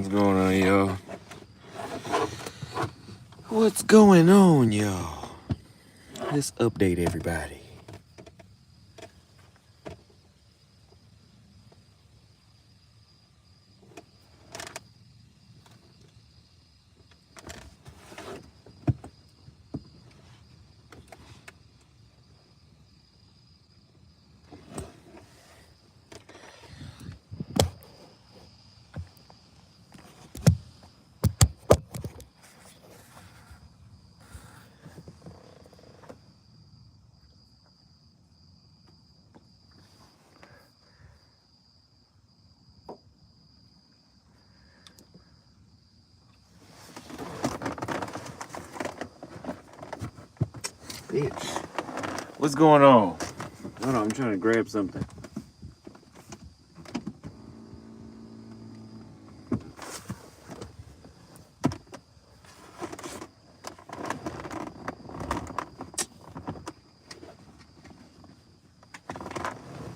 What's going on, y'all? What's going on, y'all? Let's update everybody. Bitch. What's going on? Hold on, I'm trying to grab something.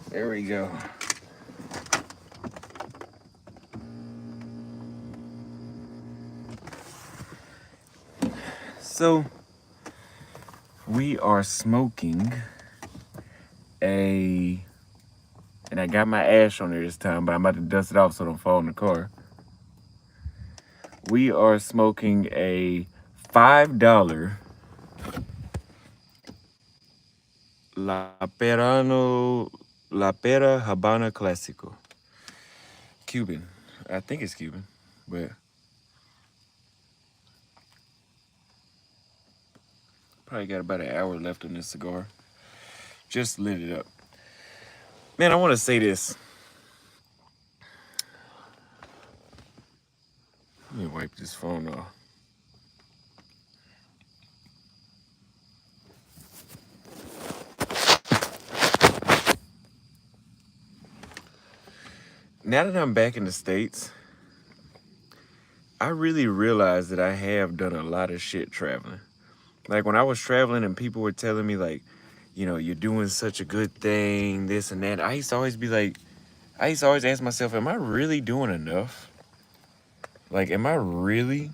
There we go. So, we are smoking and I got my ash on there this time, but I'm about to dust it off so it don't fall in the car. We are smoking a $5 La Pera Habana Clásico. Cuban. I think it's Cuban, but probably got about an hour left on this cigar. Just lit it up. Man, I want to say this. Let me wipe this phone off. Now that I'm back in the States, I really realized that I have done a lot of shit traveling. Like when I was traveling and people were telling me like, you know, you're doing such a good thing, this and that. I used to always ask myself, am I really doing enough? Like, am I really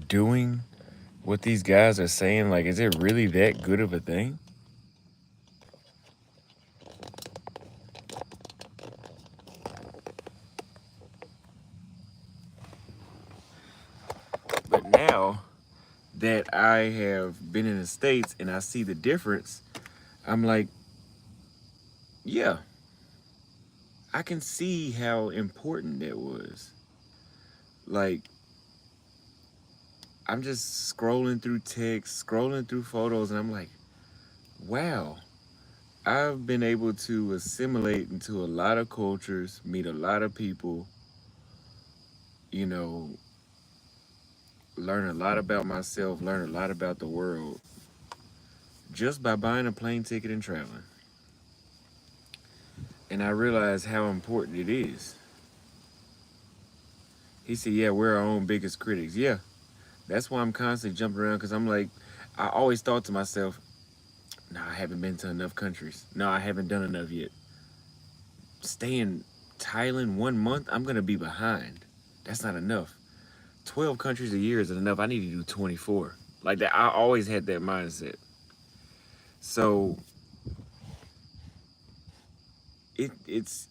doing what these guys are saying? Like, is it really that good of a thing? But now that I have been in the States and I see the difference, I'm like, yeah, I can see how important that was. Like, I'm just scrolling through text, scrolling through photos, and I'm like, wow, I've been able to assimilate into a lot of cultures, meet a lot of people, you know, learn a lot about myself, learn a lot about the world, just by buying a plane ticket and traveling. And I realized how important it is. He said, yeah, we're our own biggest critics. Yeah, that's why I'm constantly jumping around, because I'm like, I always thought to myself, no, I haven't been to enough countries. No, I haven't done enough yet. Stay in Thailand 1 month, I'm going to be behind. That's not enough. 12 countries a year isn't enough. I need to do 24. Like that, I always had that mindset. So it's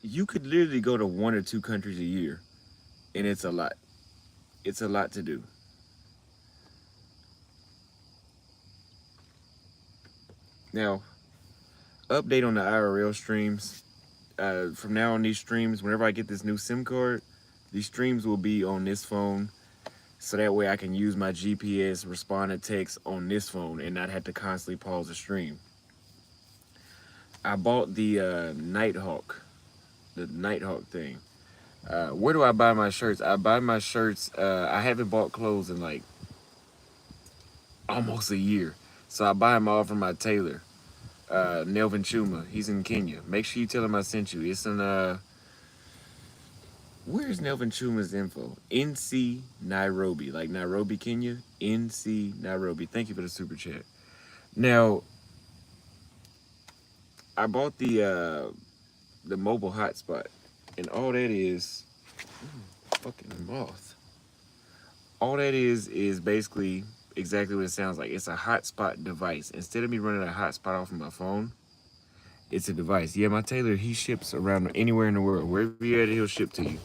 you could literally go to 1 or 2 countries a year, and it's a lot. It's a lot to do. Now, update on the IRL streams. From now on, these streams, whenever I get this new SIM card, these streams will be on this phone, so that way I can use my GPS, respond to text on this phone, and not have to constantly pause the stream. I bought the Nighthawk thing. Where do I buy my shirts? I buy my shirts. I haven't bought clothes in like almost a year, so I buy them all from my tailor, Nelvin Chuma. He's in Kenya. Make sure you tell him I sent you. It's in where's Nelvin Chuma's info? NC Nairobi, like Nairobi, Kenya. NC Nairobi. Thank you for the super chat. Now, I bought the mobile hotspot, and all that is Fucking moth. All that is basically exactly what it sounds like. It's a hotspot device. Instead of me running a hotspot off of my phone, it's a device. Yeah, my tailor, he ships around anywhere in the world. Wherever you're at, he'll ship to you.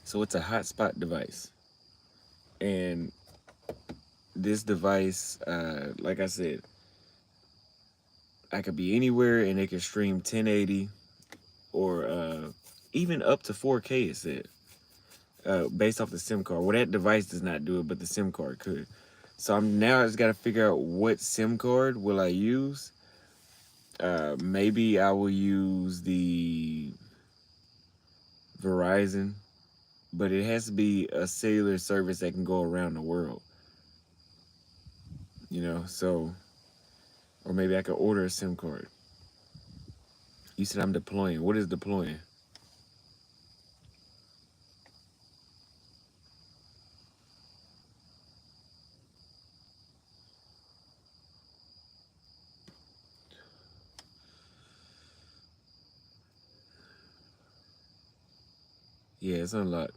So it's a hotspot device. And this device, like I said, I could be anywhere and it can stream 1080 or even up to 4K, it said, based off the SIM card. Well, that device does not do it, but the SIM card could. So I just got to figure out what SIM card will I use. Maybe I will use the Verizon, but it has to be a cellular service that can go around the world. You know, so, or maybe I could order a SIM card. You said I'm deploying. What is deploying? Yeah, it's unlocked.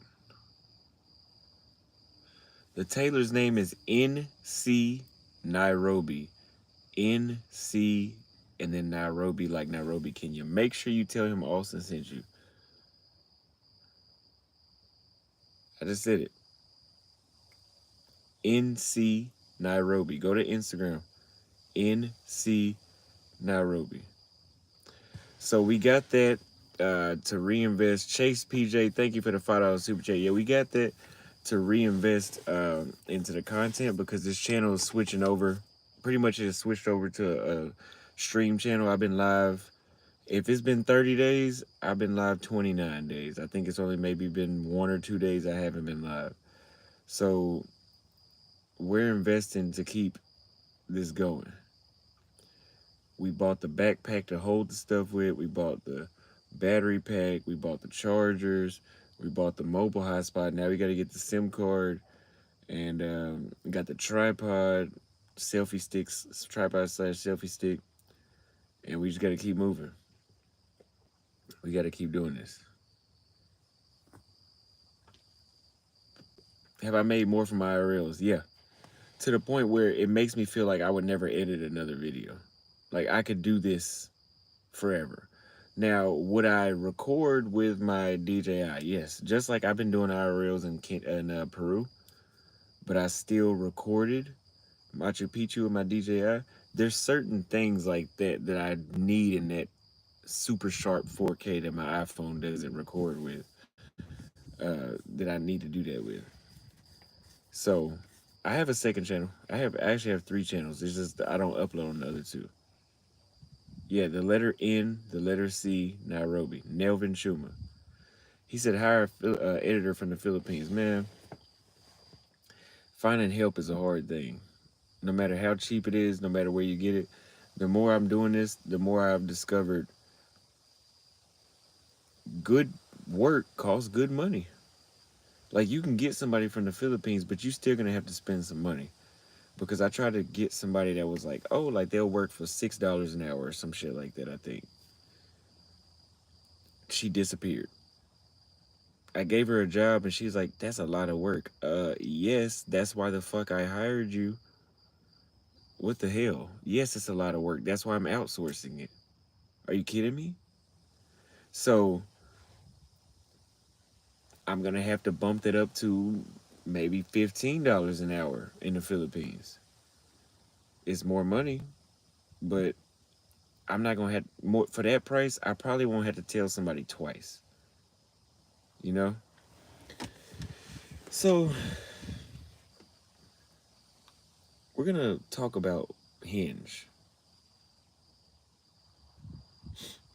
The tailor's name is NC Nairobi. NC and then Nairobi, like Nairobi, Kenya. Make sure you tell him Auston sent you. I just said it. NC Nairobi. Go to Instagram. NC Nairobi. So we got that to reinvest. Chase PJ, thank you for the $5 super chat. Yeah, we got that to reinvest into the content because this channel is switching over. Pretty much it has switched over to a stream channel. I've been live. If it's been 30 days, I've been live 29 days. I think it's only maybe been 1 or 2 days I haven't been live. So we're investing to keep this going. We bought the backpack to hold the stuff with. We bought the battery pack. We bought the chargers. We bought the mobile hotspot. Now we got to get the SIM card. And we got the tripod, selfie sticks, tripod / selfie stick. And we just got to keep moving. We got to keep doing this. Have I made more from my IRLs? Yeah. To the point where it makes me feel like I would never edit another video. Like I could do this forever. Now, would I record with my DJI? Yes. Just like I've been doing IRLs in Peru, but I still recorded Machu Picchu with my DJI. There's certain things like that that I need in that super sharp 4K that my iPhone doesn't record with, that I need to do that with. So I have a second channel. I actually have 3 channels. It's just I don't upload on the other 2. Yeah, the letter N, the letter C, Nairobi. Nelvin Schuma. He said hire an editor from the Philippines. Man, finding help is a hard thing. No matter how cheap it is, no matter where you get it. The more I'm doing this, the more I've discovered good work costs good money. Like you can get somebody from the Philippines, but you're still going to have to spend some money. Because I tried to get somebody that was like, oh, like they'll work for $6 an hour or some shit like that, I think. She disappeared. I gave her a job and she's like, that's a lot of work. Yes, that's why the fuck I hired you. What the hell? Yes, it's a lot of work. That's why I'm outsourcing it. Are you kidding me? So I'm going to have to bump that up to maybe $15 an hour in the Philippines. It's more money, but I'm not going to have more for that price. I probably won't have to tell somebody twice. You know? So we're going to talk about Hinge.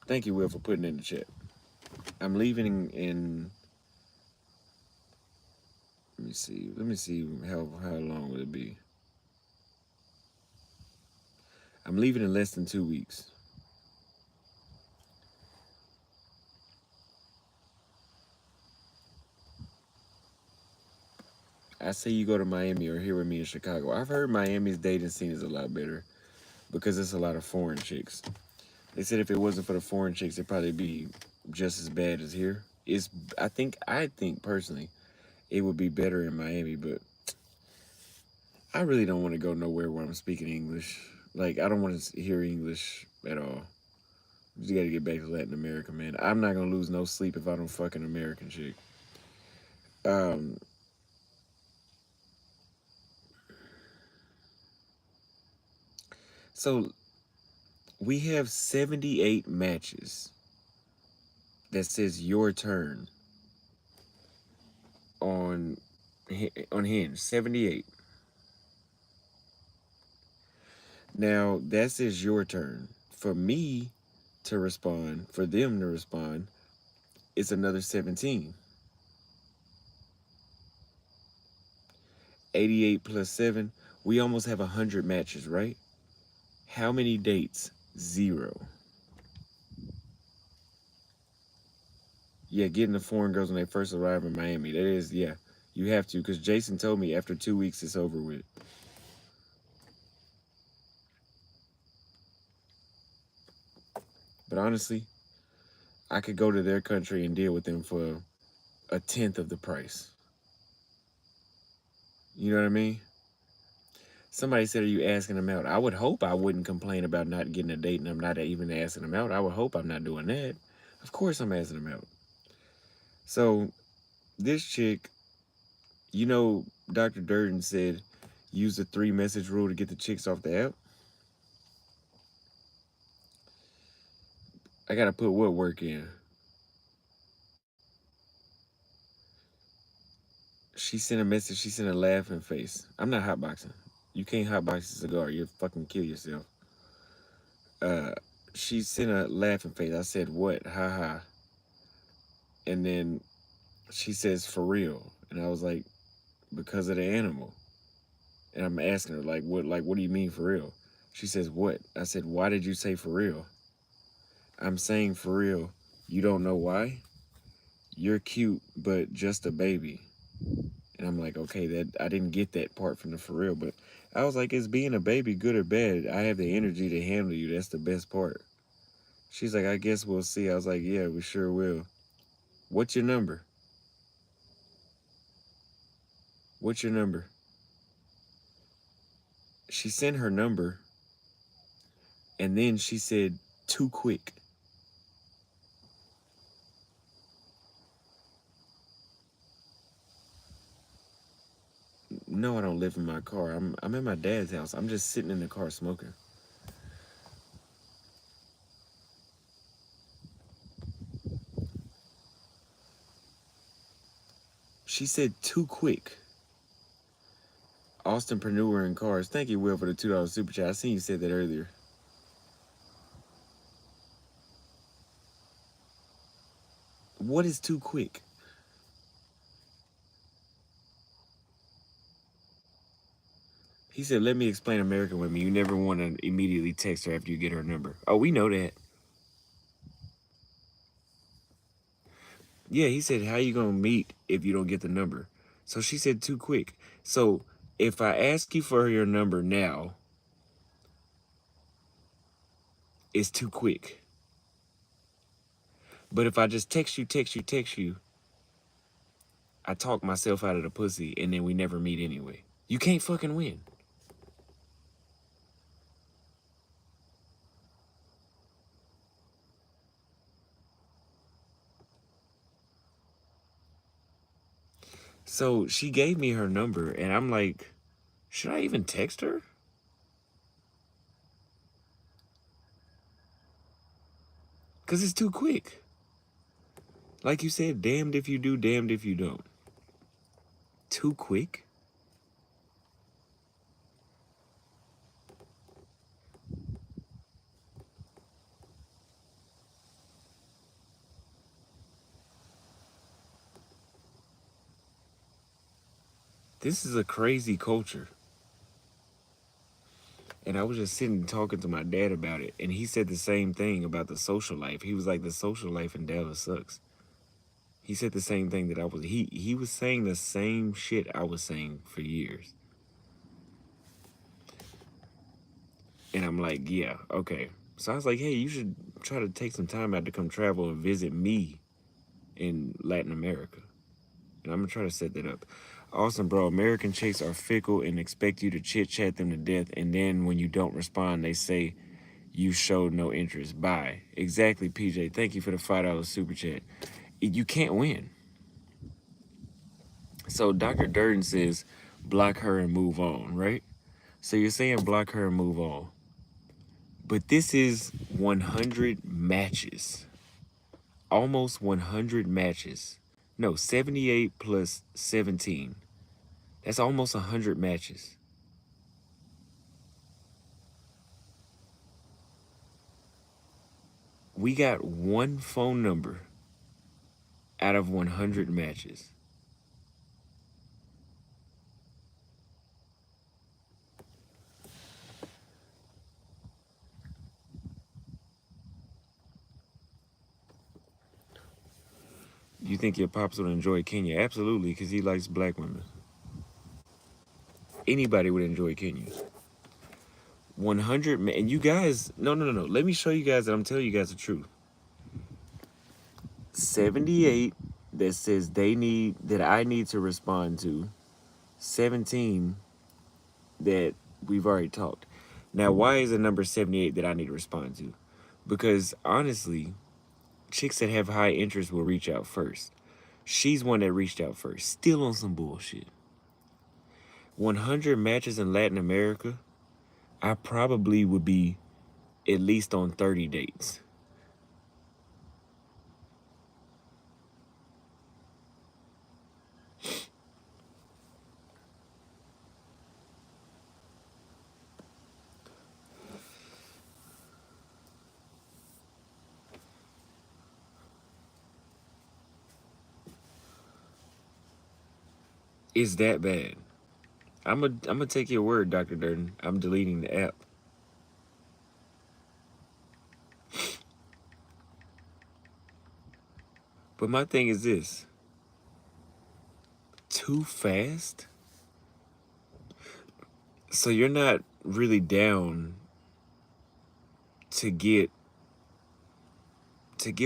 Thank you, Will, for putting in the chat. I'm leaving in let me see how long will it be. I'm leaving in less than 2 weeks. I say you go to Miami or here with me in Chicago. I've heard Miami's dating scene is a lot better because it's a lot of foreign chicks. They said if it wasn't for the foreign chicks, it'd probably be just as bad as here. It's I think personally it would be better in Miami, but I really don't want to go nowhere where I'm speaking English. Like I don't want to hear English at all. You got to get back to Latin America, man. I'm not gonna lose no sleep if I don't fuck an American chick. Um, so we have 78 matches that says your turn on on Hinge. 78. Now that says your turn. For me to respond, for them to respond, it's another 17. 88 plus 7. We almost have 100 matches, right? How many dates? 0. Yeah, getting the foreign girls when they first arrive in Miami. That is, yeah, you have to. Because Jason told me after 2 weeks it's over with. But honestly, I could go to their country and deal with them for a tenth of the price. You know what I mean? Somebody said, are you asking them out? I would hope I wouldn't complain about not getting a date and I'm not even asking them out. I would hope I'm not doing that. Of course I'm asking them out. So this chick, you know, Dr. Durden said use the 3 message rule to get the chicks off the app. I gotta put what work in? She sent a message, she sent a laughing face. I'm not hotboxing. You can't hotbox a cigar, you'll fucking kill yourself. Uh, she sent a laughing face. I said, what? Ha ha. And then she says, for real. And I was like, because of the animal. And I'm asking her, what do you mean for real? She says, what? I said, why did you say for real? I'm saying for real. You don't know why? You're cute, but just a baby. And I'm like, okay, that I didn't get that part from the for real, but I was like, is being a baby good or bad? I have the energy to handle you. That's the best part. She's like, I guess we'll see. I was like, yeah, we sure will. What's your number? What's your number? She sent her number, and then she said, too quick. No, I don't live in my car. I'm in my dad's house. I'm just sitting in the car smoking. She said too quick. Austinpreneur in cars. Thank you, Will, for the $2 super chat. I seen you said that earlier. What is too quick? He said, let me explain American women. You never want to immediately text her after you get her number. Oh, we know that. Yeah, he said, how you going to meet if you don't get the number? So she said, too quick. So if I ask you for your number now, it's too quick. But if I just text you, I talk myself out of the pussy and then we never meet anyway. You can't fucking win. So she gave me her number and I'm like, should I even text her? Because it's too quick. Like you said, damned if you do, damned if you don't. Too quick? This is a crazy culture. And I was just sitting talking to my dad about it, and he said the same thing about the social life. He was like, the social life in Dallas sucks. He said the same thing that I was. He was saying the same shit I was saying for years. And I'm like, yeah, okay. So I was like, hey, you should try to take some time out to come travel and visit me in Latin America. And I'm gonna try to set that up. Awesome, bro. American chicks are fickle and expect you to chit chat them to death, and then when you don't respond, they say you showed no interest. Bye. Exactly, PJ. Thank you for the $5 super chat. You can't win. So Dr. Durden says, block her and move on, right? So you're saying block her and move on. But this is 100 matches. Almost 100 matches. No, 78 plus 17. That's almost 100 matches. We got one phone number out of 100 matches. You think your pops would enjoy Kenya? Absolutely, because he likes black women. Anybody would enjoy Kenya. 100, and you guys, no. Let me show you guys that I'm telling you guys the truth. 78 that says that I need to respond to. 17 that we've already talked. Now, why is the number 78 that I need to respond to? Because honestly, chicks that have high interest will reach out first. She's one that reached out first. Still on some bullshit. 100 matches in Latin America, I probably would be at least on 30 dates. It's that bad. I'm gonna take your word, Dr. Durden. I'm deleting the app. But my thing is this. Too fast? So you're not really down to give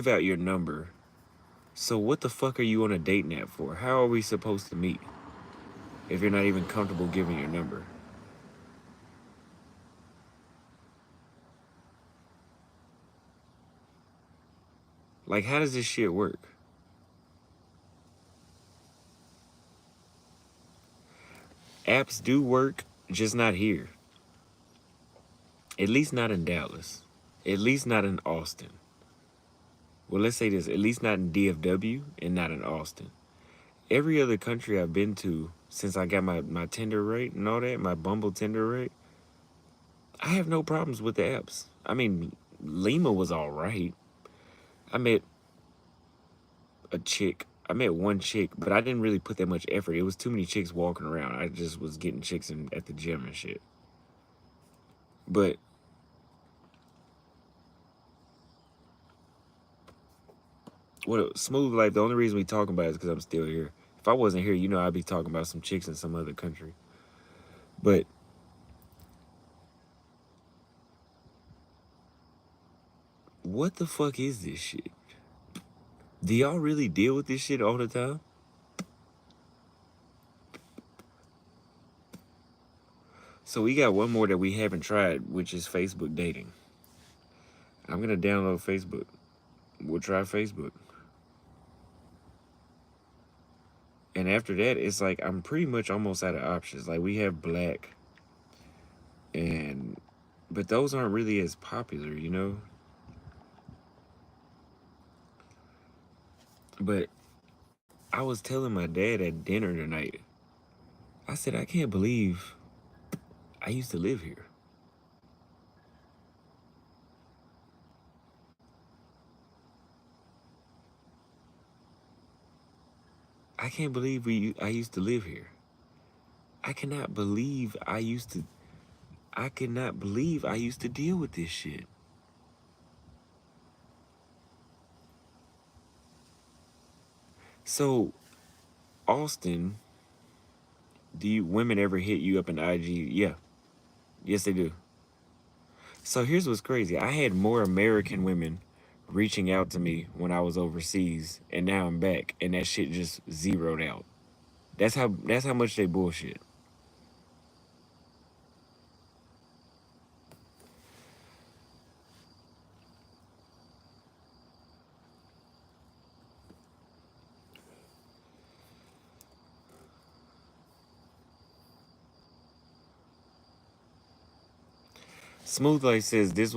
out your number. So what the fuck are you on a dating app for? How are we supposed to meet if you're not even comfortable giving your number? Like, how does this shit work? Apps do work, just not here. At least not in Dallas. At least not in Austin. Well, let's say this, at least not in DFW and not in Austin. Every other country I've been to since I got my Tinder rate and all that, my Bumble Tinder rate, I have no problems with the apps. I mean, Lima was all right. I met one chick, but I didn't really put that much effort. It was too many chicks walking around. I just was getting chicks at the gym and shit. But what Smooth Life, the only reason we talking about it is because I'm still here. If I wasn't here, I'd be talking about some chicks in some other country. But what the fuck is this shit? Do y'all really deal with this shit all the time? So we got one more that we haven't tried, which is Facebook dating. I'm gonna download Facebook. We'll try Facebook. And after that, it's like I'm pretty much almost out of options. Like we have Black, but those aren't really as popular. But I was telling my dad at dinner tonight, I said, I can't believe I used to live here. I can't believe I used to live here. I cannot believe I cannot believe I used to deal with this shit. So, Austin, do women ever hit you up in IG? Yeah. Yes, they do. So here's what's crazy. I had more American women reaching out to me when I was overseas, and now I'm back, and that shit just zeroed out. That's how much they bullshit. Smooth Life says this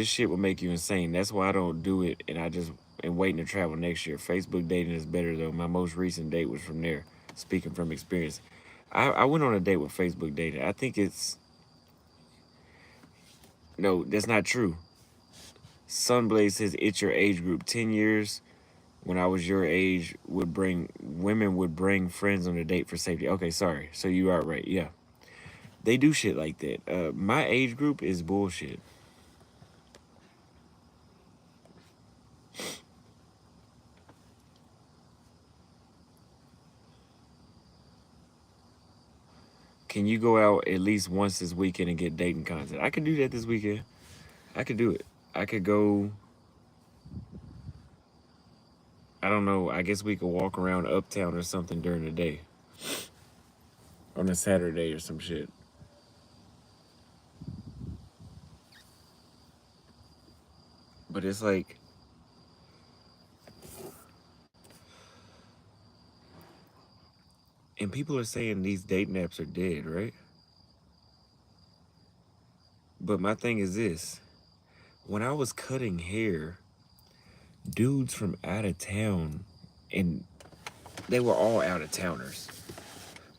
shit will make you insane. That's why I don't do it, and I just am waiting to travel next year. Facebook dating is better though. My most recent date was from there. Speaking from experience, I went on a date with Facebook dating. I think it's no, that's not true. Sunblaze says it's your age group. 10 years when I was your age would bring women would bring friends on a date for safety. Okay, sorry. So you are right. Yeah, they do shit like that. My age group is bullshit. Can you go out at least once this weekend and get dating content? I could do that this weekend. I could do it. I could go. I don't know. I guess we could walk around uptown or something during the day on a Saturday or some shit. But it's like, and people are saying these dating apps are dead, right? But my thing is this: when I was cutting hair, dudes from out of town, and they were all out of towners.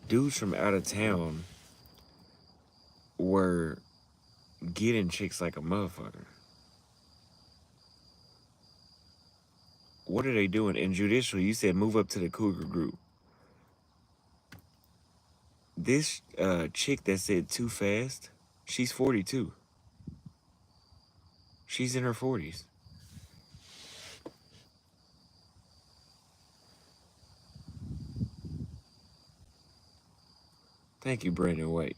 Dudes from out of town were getting chicks like a motherfucker. What are they doing? And Judicial, you said move up to the Cougar group. This chick that said too fast, she's 42. She's in her 40s. Thank you, Brandon White.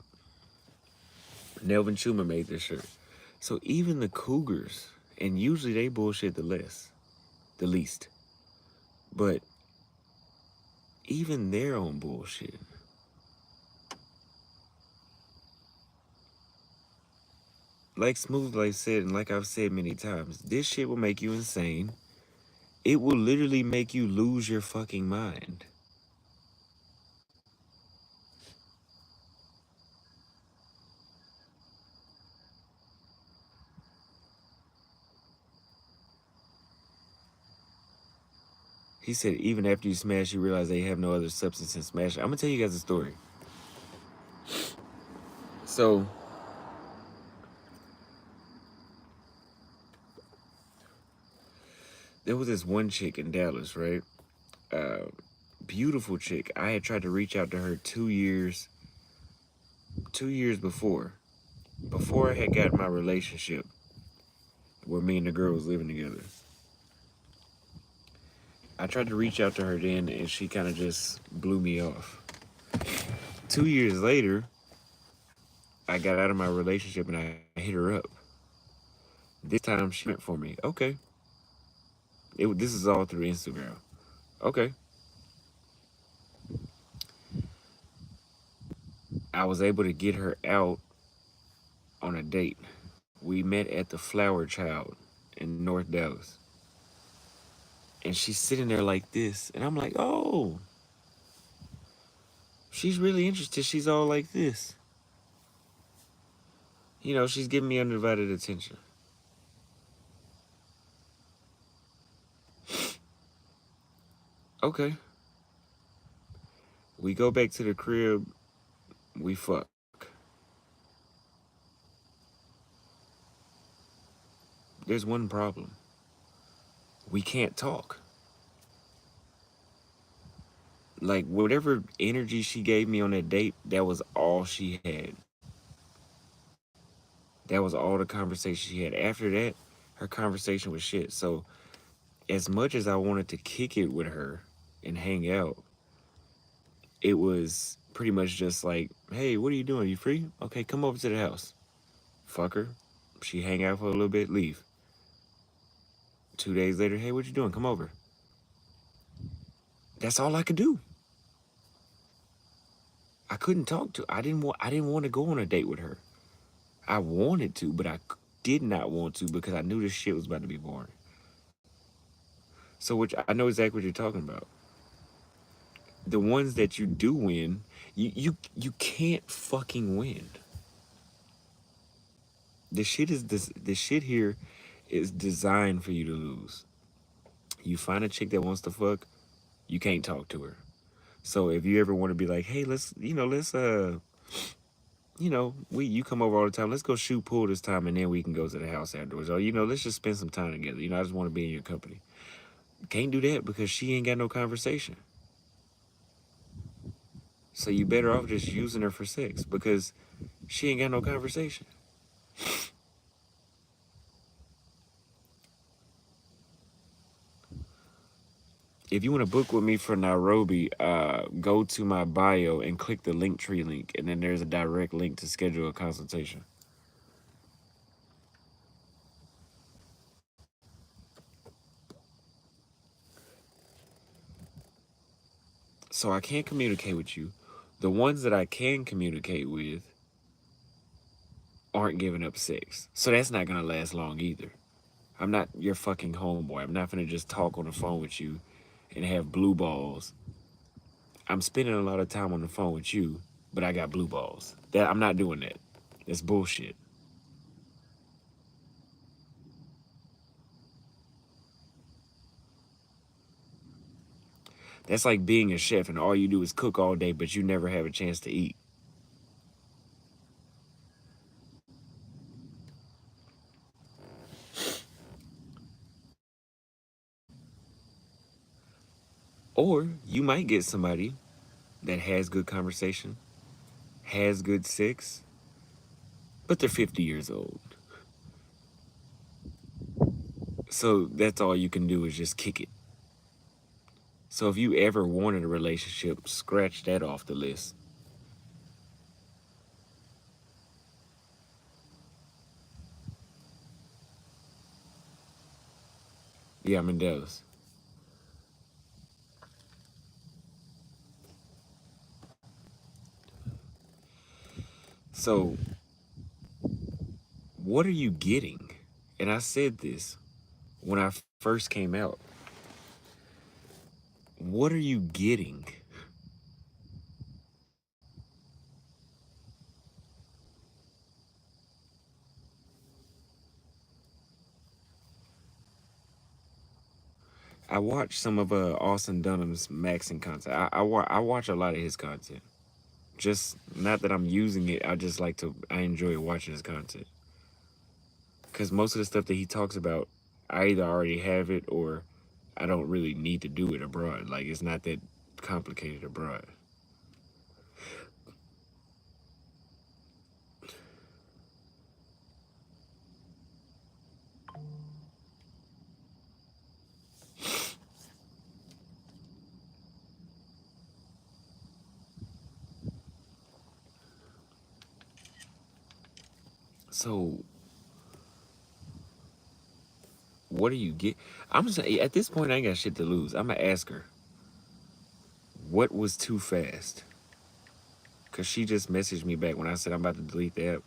Nelvin Schumer made this shirt. So even the Cougars, and usually they bullshit the least. But even their own bullshit. Like Smooth Life said, and like I've said many times, this shit will make you insane. It will literally make you lose your fucking mind. He said, even after you smash, you realize they have no other substance in smash. I'm gonna tell you guys a story. So, there was this one chick in Dallas, right? Uh, Beautiful chick. I had tried to reach out to her 2 years before I had got my relationship where me and the girl was living together. I tried to reach out to her then, and she kind of just blew me off. 2 years later, I got out of my relationship and I hit her up. This time she went for me. Okay. This is all through Instagram. Okay. I was able to get her out on a date. We met at the Flower Child in North Dallas. And she's sitting there like this. And I'm like, oh, she's really interested. She's all like this. You know, she's giving me undivided attention. Okay. We go back to the crib. We fuck. There's one problem. We can't talk. Like, whatever energy she gave me on that date, that was all she had. That was all the conversation she had. After that, her conversation was shit. So, as much as I wanted to kick it with her and hang out, it was pretty much just like, hey, what are you doing? You free? Okay, come over to the house. Fucker. She hang out for a little bit, leave. 2 days later, hey, what you doing? Come over. That's all I could do. I couldn't talk to. I didn't want to go on a date with her. I wanted to, but I did not want to because I knew this shit was about to be boring. So, which I know exactly what you're talking about. The ones that you do win, you can't fucking win. The shit here is designed for you to lose. You find a chick that wants to fuck, you can't talk to her. So if you ever want to be like, hey, you come over all the time. Let's go shoot pool this time, and then we can go to the house afterwards. Or let's just spend some time together. I just want to be in your company. Can't do that because she ain't got no conversation. So you better off just using her for sex because she ain't got no conversation. If you want to book with me for Nairobi, go to my bio and click the Linktree link, and then there's a direct link to schedule a consultation. So I can't communicate with you. The ones that I can communicate with aren't giving up sex. So that's not going to last long either. I'm not your fucking homeboy. I'm not going to just talk on the phone with you and have blue balls. I'm spending a lot of time on the phone with you, but I got blue balls. I'm not doing that. That's bullshit. That's like being a chef and all you do is cook all day, but you never have a chance to eat. Or you might get somebody that has good conversation, has good sex, but they're 50 years old. So that's all you can do is just kick it. So if you ever wanted a relationship, scratch that off the list. Yeah, I'm in Dallas. So what are you getting? And I said this when I first came out. What are you getting? I watch some of Austin Dunham's maxing content. I watch a lot of his content. Just not that I'm using it. I enjoy watching his content. Because most of the stuff that he talks about, I either already have it or I don't really need to do it abroad. Like it's not that complicated abroad. So what do you get? I'm saying at this point I ain't got shit to lose. I'm gonna ask her what was too fast. Cause she just messaged me back when I said I'm about to delete the app.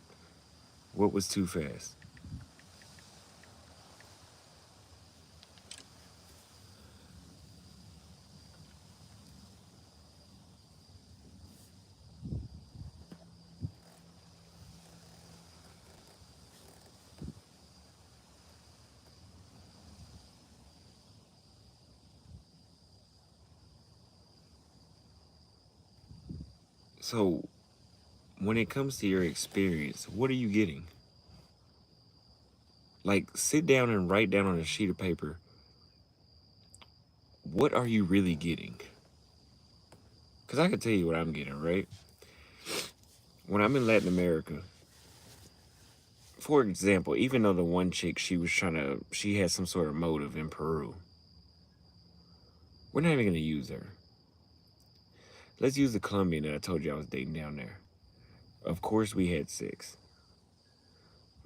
What was too fast? So when it comes to your experience, what are you getting? Like sit down and write down on a sheet of paper, what are you really getting? Because I can tell you what I'm getting, right? When I'm in Latin America, for example, even though the one chick she had some sort of motive in Peru, we're not even going to use her. Let's use the Colombian that I told you I was dating down there. Of course, we had sex.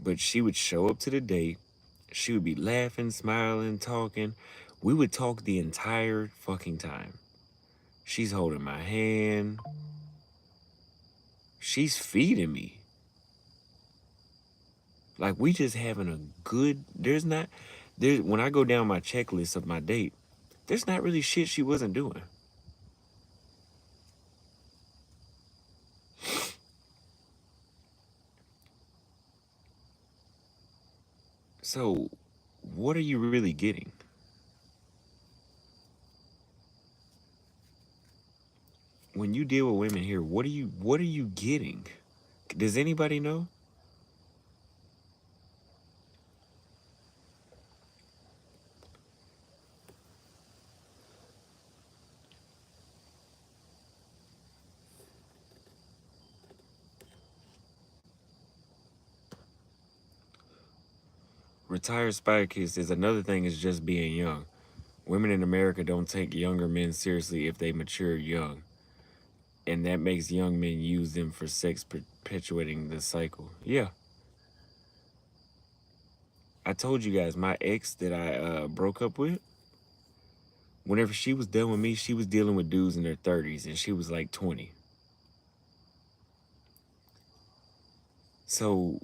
But she would show up to the date. She would be laughing, smiling, talking. We would talk the entire fucking time. She's holding my hand. She's feeding me. Like, we just having a good, when I go down my checklist of my date, there's not really shit she wasn't doing. So, what are you really getting? When you deal with women here, what are you getting? Does anybody know? Retired Spy Kids is another thing is just being young. Women in America don't take younger men seriously if they mature young. And that makes young men use them for sex, perpetuating the cycle. Yeah. I told you guys, my ex that I broke up with, whenever she was done with me, she was dealing with dudes in their 30s and she was like 20. So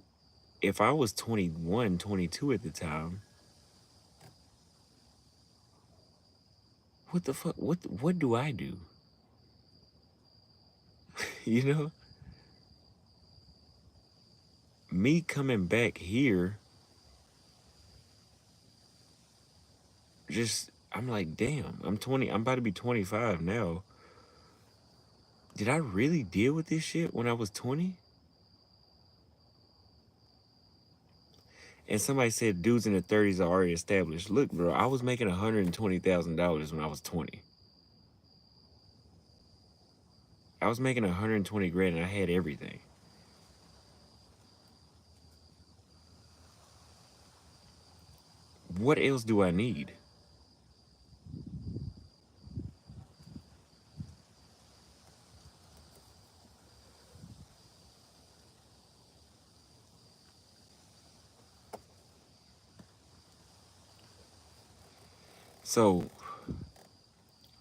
if I was 21, 22 at the time, what the fuck? What do I do? You know? Me coming back here, I'm like, damn, I'm 20, I'm about to be 25 now. Did I really deal with this shit when I was 20? And somebody said dudes in their 30s are already established. Look, bro, I was making $120,000 when I was 20. I was making 120 grand and I had everything. What else do I need? So,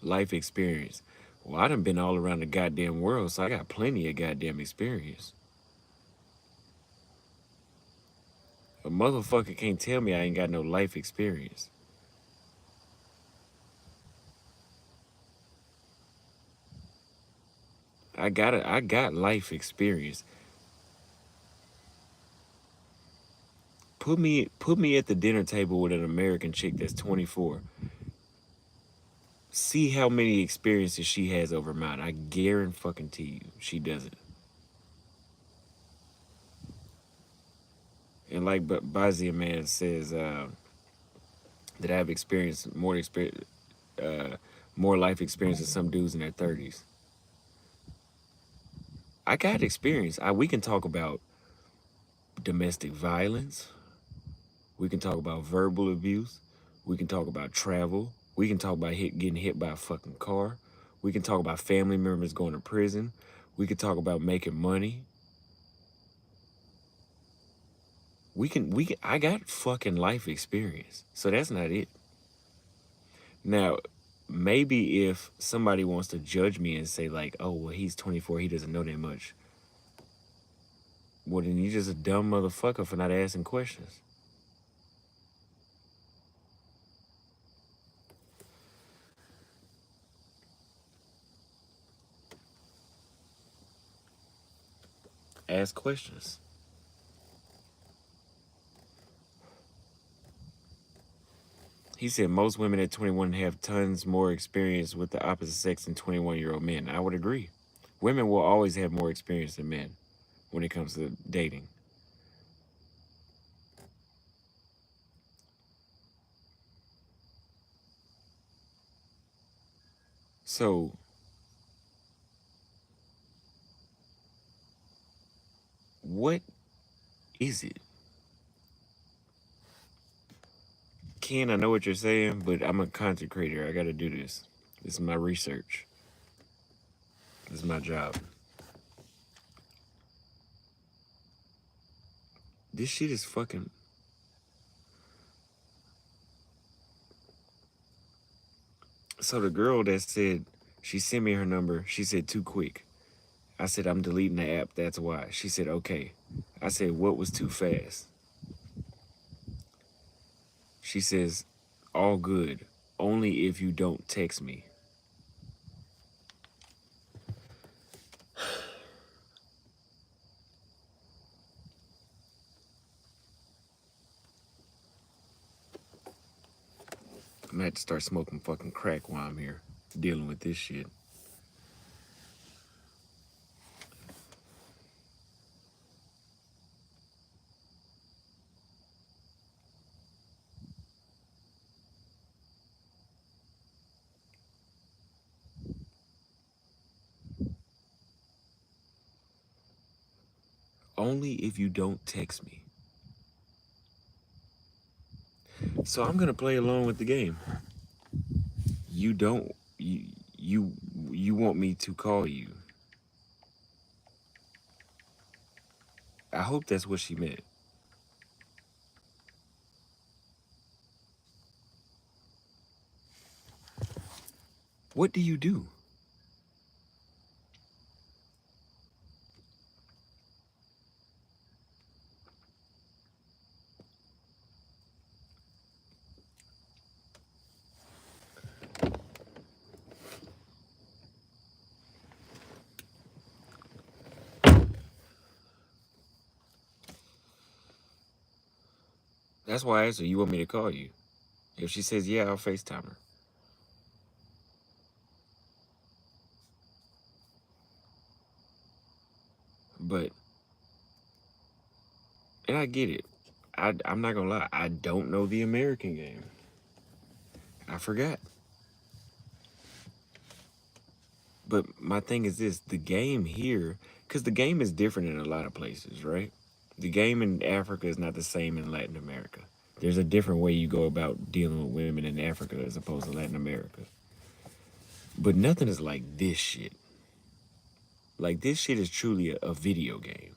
life experience. Well, I done been all around the goddamn world, so I got plenty of goddamn experience. A motherfucker can't tell me I ain't got no life experience. I got life experience. Put me at the dinner table with an American chick that's 24. See how many experiences she has over mine. I guarantee you she doesn't. And like Bazia man says, that I have experienced more life experience than some dudes in their 30s. I got experience. We can talk about domestic violence. We can talk about verbal abuse. We can talk about travel. We can talk about getting hit by a fucking car. We can talk about family members going to prison. We can talk about making money. I got fucking life experience. So that's not it. Now, maybe if somebody wants to judge me and say like, oh, well, he's 24, he doesn't know that much. Well, then you're just a dumb motherfucker for not asking questions. Ask questions. He said most women at 21 have tons more experience with the opposite sex than 21-year-old men. I would agree. Women will always have more experience than men when it comes to dating. So, what is it? Ken, I know what you're saying, but I'm a content creator. I got to do this. This is my research. This is my job. This shit is fucking. So the girl that said she sent me her number, she said too quick. I said I'm deleting the app. That's why. She said okay. I said what was too fast? She says all good. Only if you don't text me. I'm gonna have to start smoking fucking crack while I'm here dealing with this shit. Only if you don't text me. So I'm gonna play along with the game. You don't you you want me to call you. I hope that's what she meant. What do you do? That's why I asked her, you want me to call you? If she says yeah, I'll FaceTime her. But and I get it. I'm not gonna lie, I don't know the American game. I forgot. But my thing is this, the game here, because the game is different in a lot of places, right? The game in Africa is not the same in Latin America. There's a different way you go about dealing with women in Africa as opposed to Latin America. But nothing is like this shit. Like this shit is truly a video game.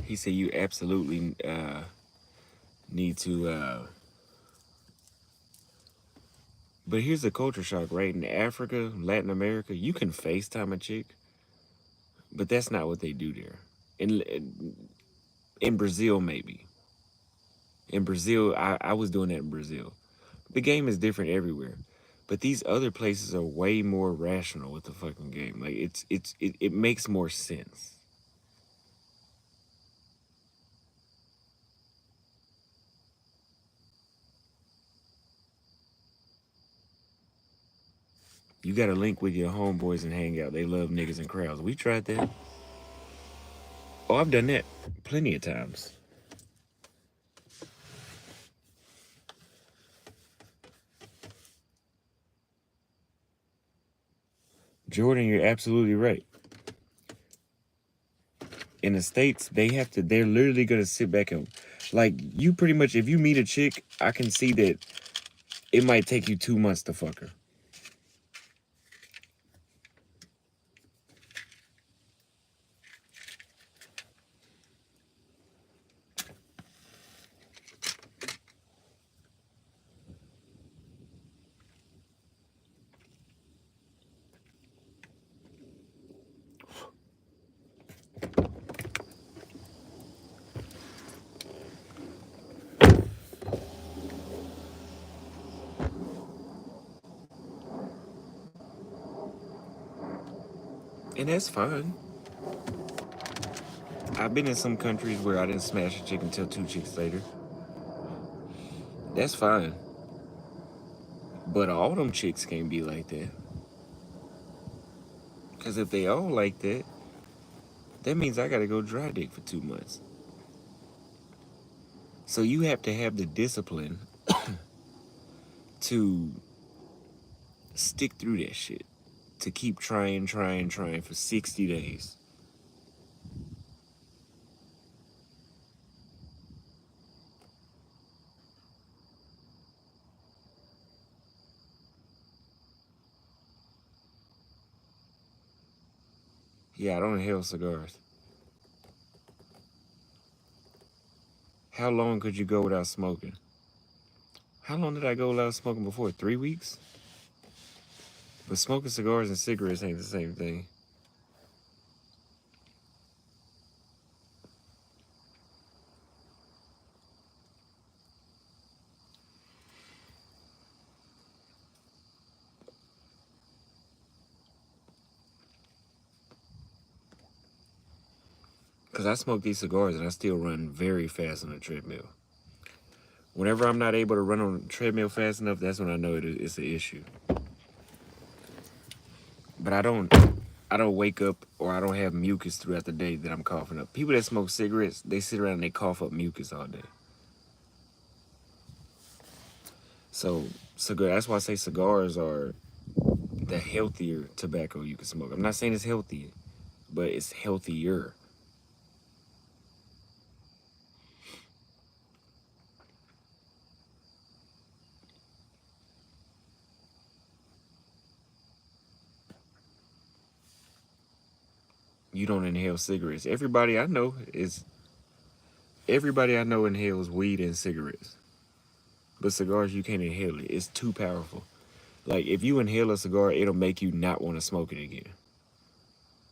He said you absolutely need to but here's the culture shock, right? In Africa, Latin America, you can FaceTime a chick, but that's not what they do there. In Brazil, maybe. In Brazil, I was doing that in Brazil. The game is different everywhere. But these other places are way more rational with the fucking game. Like it makes more sense. You got to link with your homeboys and hang out. They love niggas and crowds. We tried that. Oh, I've done that plenty of times. Jordan, you're absolutely right. In the States, they're literally gonna sit back and like you pretty much if you meet a chick, I can see that it might take you 2 months to fuck her. And that's fine. I've been in some countries where I didn't smash a chick until 2 chicks later. That's fine. But all them chicks can't be like that. Because if they all like that, that means I gotta go dry dick for 2 months. So you have to have the discipline to stick through that shit. To keep trying for 60 days. Yeah, I don't inhale cigars. How long could you go without smoking? How long did I go without smoking before? 3 weeks? But smoking cigars and cigarettes ain't the same thing. Because I smoke these cigars and I still run very fast on the treadmill. Whenever I'm not able to run on the treadmill fast enough, that's when I know it's an issue. But I don't wake up or I don't have mucus throughout the day that I'm coughing up. People that smoke cigarettes, they sit around and they cough up mucus all day. So that's why I say cigars are the healthier tobacco you can smoke. I'm not saying it's healthy, but it's healthier. You don't inhale cigarettes. Everybody I know inhales weed and cigarettes. But cigars, you can't inhale it. It's too powerful. Like, if you inhale a cigar, it'll make you not want to smoke it again.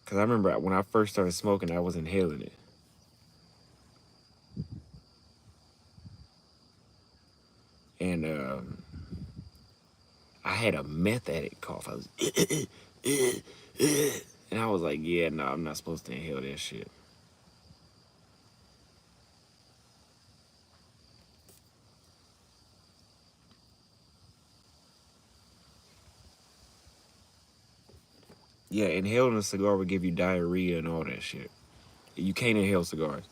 Because I remember when I first started smoking, I was inhaling it. And I had a meth addict cough. I was, and I was like, yeah, no, I'm not supposed to inhale that shit. Yeah, inhaling a cigar would give you diarrhea and all that shit. You can't inhale cigars.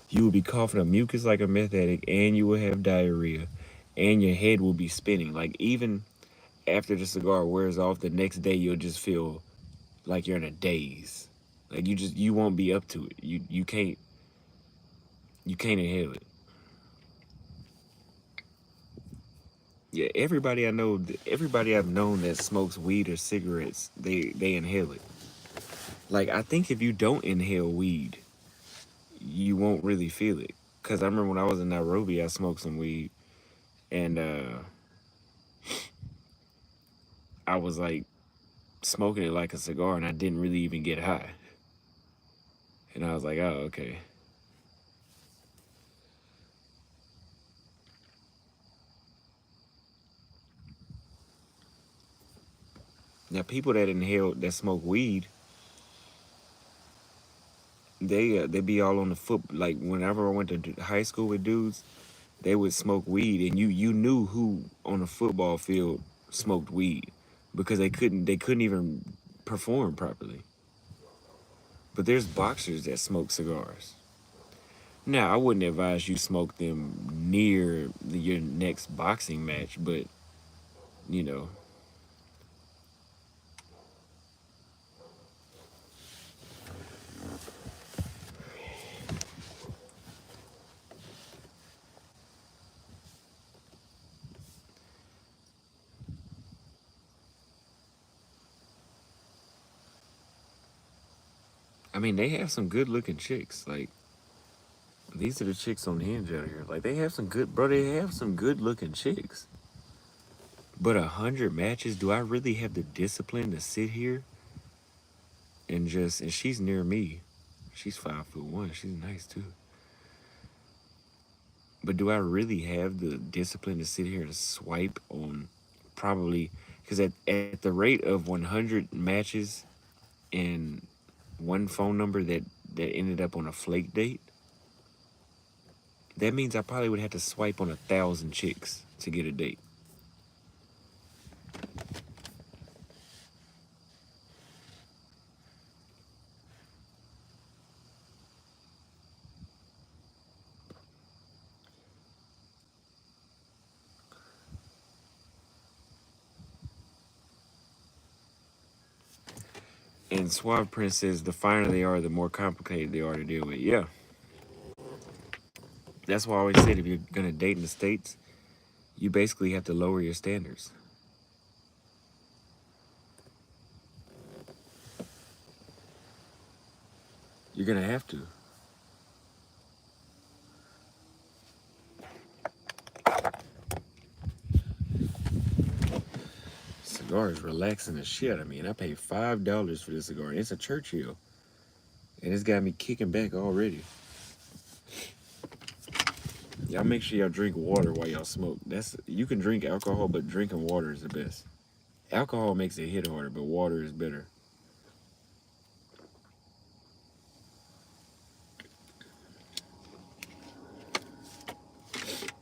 You will be coughing up mucus like a meth addict, and you will have diarrhea, and your head will be spinning. Like, even after the cigar wears off, the next day you'll just feel like you're in a daze. Like, you won't be up to it. You can't inhale it. Yeah, everybody I've known that smokes weed or cigarettes, they inhale it. Like, I think if you don't inhale weed, you won't really feel it. Cause I remember when I was in Nairobi, I smoked some weed, and I was like smoking it like a cigar, and I didn't really even get high. And I was like, oh, okay. Now, people that smoke weed, they be all on the foot. Like, whenever I went to high school with dudes, they would smoke weed, and you knew who on the football field smoked weed because they couldn't even perform properly. But there's boxers that smoke cigars. Now, I wouldn't advise you smoke them near your next boxing match, but you know, I mean, they have some good looking chicks. Like, these are the chicks on Hinge out here. Like, they have some good, bro. They have some good looking chicks. But 100 matches, do I really have the discipline to sit here and just? And she's near me. She's 5'1". She's nice too. But do I really have the discipline to sit here and swipe on probably? Because at the rate of 100 matches and one phone number that ended up on a flake date, that means I probably would have to swipe on 1,000 chicks to get a date. And Suave Prince says the finer they are, the more complicated they are to deal with. Yeah, that's why I always said if you're gonna date in the States, you basically have to lower your standards. You're gonna have to. Cigar is relaxing as shit. I mean, I paid $5 for this cigar, and it's a Churchill, and it's got me kicking back already. Y'all make sure y'all drink water while y'all smoke. You can drink alcohol, but drinking water is the best. Alcohol makes it hit harder, but water is better.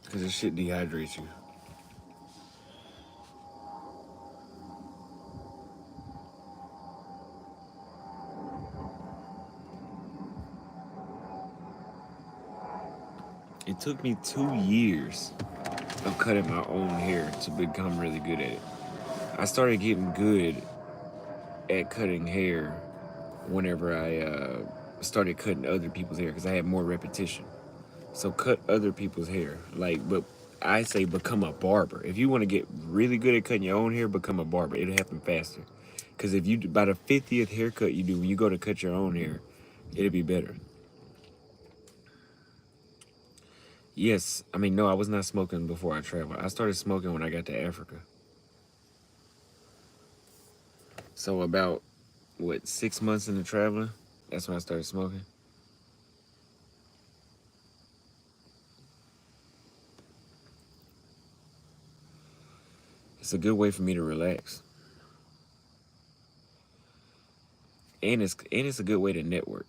Because this shit dehydrates you. It took me 2 years of cutting my own hair to become really good at it. I started getting good at cutting hair whenever I started cutting other people's hair because I had more repetition. So cut other people's hair. But I say become a barber. If you want to get really good at cutting your own hair, become a barber. It'll happen faster. Because if you, by the 50th haircut you do, when you go to cut your own hair, it'll be better. Yes, I mean, no, I was not smoking before I traveled. I started smoking when I got to Africa. So about, 6 months into traveling, that's when I started smoking. It's a good way for me to relax. And it's a good way to network.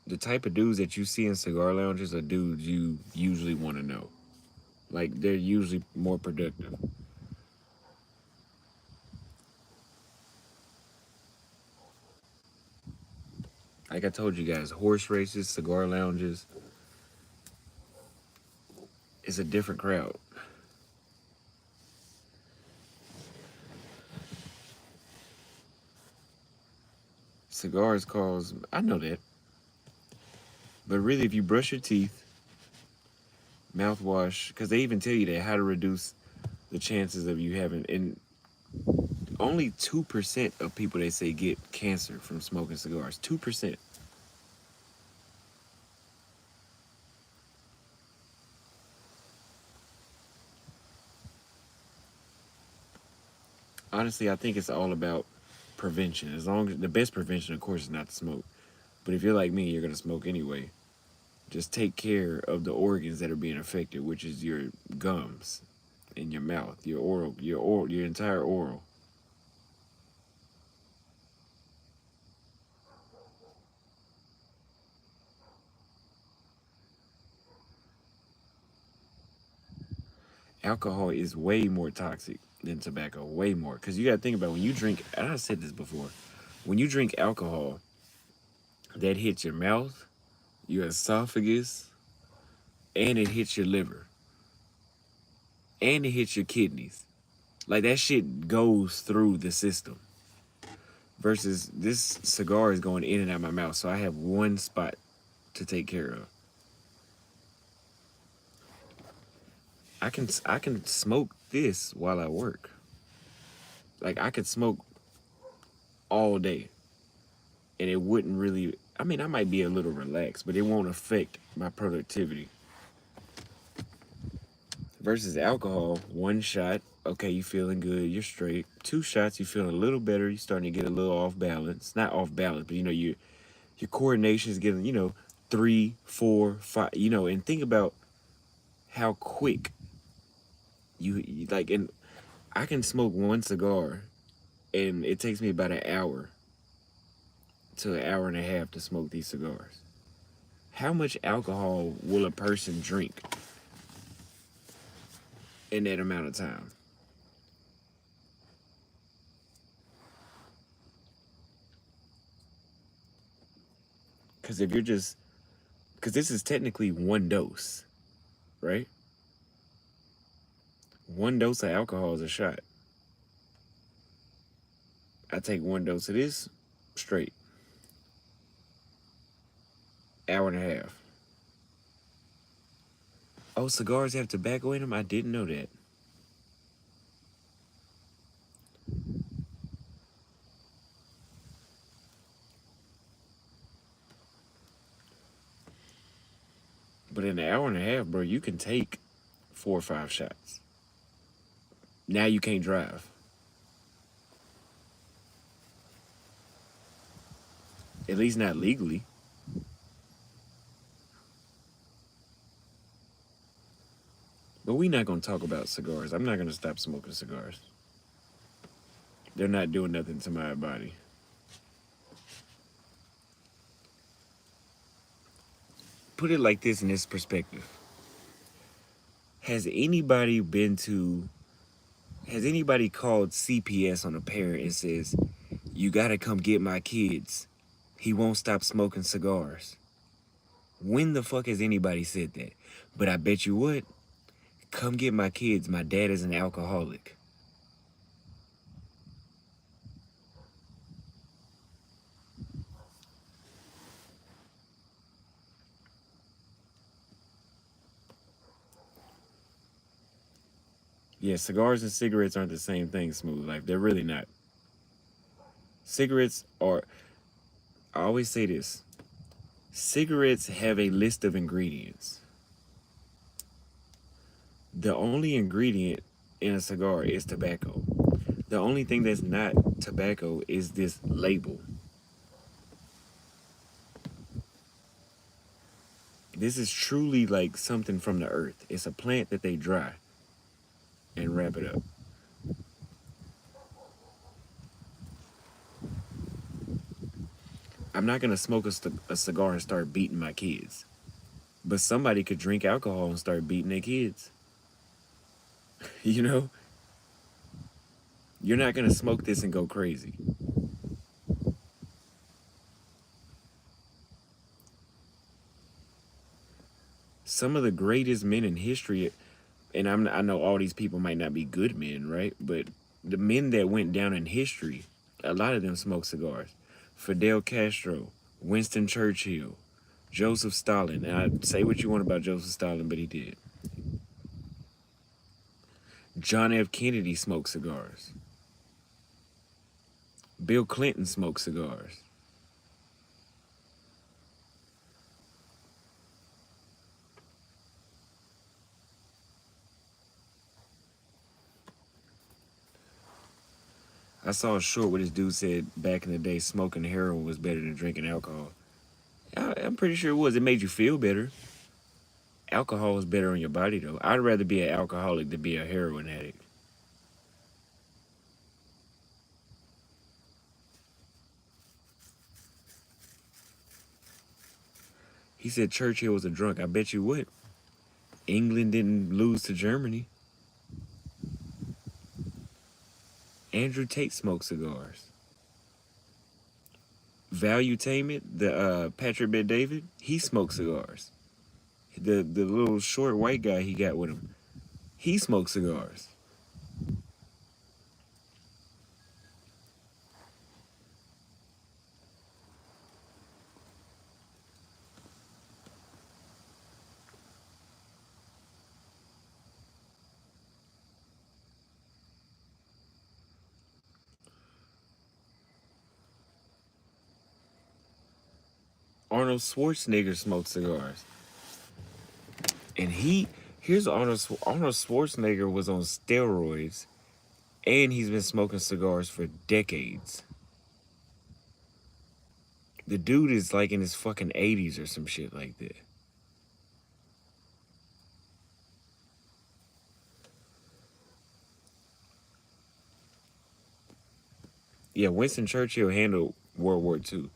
The type of dudes that you see in cigar lounges are dudes you usually want to know. Like, they're usually more productive. Like I told you guys, horse races, cigar lounges, it's a different crowd. Cigars cause, I know that. But really, if you brush your teeth, mouthwash, because they even tell you that how to reduce the chances of you having, and only 2% of people they say get cancer from smoking cigars. 2%. Honestly, I think it's all about prevention. As long as the best prevention, of course, is not to smoke. But if you're like me, you're gonna smoke anyway. Just take care of the organs that are being affected, which is your gums and your mouth, your entire oral. Alcohol is way more toxic than tobacco, way more. Because you got to think about when you drink, and I said this before, when you drink alcohol, that hits your mouth, your esophagus, and it hits your liver, and it hits your kidneys. Like, that shit goes through the system. Versus this cigar is going in and out of my mouth, so I have one spot to take care of. I can smoke this while I work. Like, I could smoke all day, and it wouldn't really. I mean, I might be a little relaxed, but it won't affect my productivity. Versus alcohol, one shot, okay, you feeling good, you're straight. Two shots, you feeling a little better, you're starting to get a little off balance. Not off balance, but your coordination is getting, 3, 4, 5, and think about how quick you like. And I can smoke one cigar, and it takes me about an hour to an hour and a half to smoke these cigars. How much alcohol will a person drink in that amount of time? Because because this is technically one dose, right? One dose of alcohol is a shot. I take one dose of this, straight. Hour and a half. Oh, cigars have tobacco in them? I didn't know that. But in an hour and a half, bro, you can take 4 or 5 shots. Now you can't drive. At least not legally. But we not gonna talk about cigars. I'm not gonna stop smoking cigars. They're not doing nothing to my body. Put it like this in this perspective. Has anybody been to has anybody called CPS on a parent and says, "You gotta come get my kids. He won't stop smoking cigars"? When the fuck has anybody said that? But I bet you would. Come get my kids. My dad is an alcoholic. Yeah, cigars and cigarettes aren't the same thing, Smooth Life. They're really not. Cigarettes are, I always say this, cigarettes have a list of ingredients. The only ingredient in a cigar is tobacco. The only thing that's not tobacco is this label. This is truly like something from the earth. It's a plant that they dry and wrap it up. I'm not gonna smoke a cigar and start beating my kids. But somebody could drink alcohol and start beating their kids. You know? You're not gonna smoke this and go crazy. Some of the greatest men in history, and I know all these people might not be good men, right? But the men that went down in history, a lot of them smoked cigars. Fidel Castro, Winston Churchill, Joseph Stalin. And I say what you want about Joseph Stalin, but he did. John F. Kennedy smoked cigars. Bill Clinton smoked cigars. I saw a short where this dude said back in the day smoking heroin was better than drinking alcohol. I'm pretty sure it was. It made you feel better. Alcohol is better on your body, though. I'd rather be an alcoholic than be a heroin addict. He said Churchill was a drunk. I bet you would. England didn't lose to Germany. Andrew Tate smoked cigars. Valuetainment, the Patrick Bet David, he smoked cigars. The little short white guy he got with him, he smoked cigars. Arnold Schwarzenegger smoked cigars. And here's Arnold Schwarzenegger was on steroids, and he's been smoking cigars for decades. The dude is like in his fucking 80s or some shit like that. Yeah, Winston Churchill handled World War II.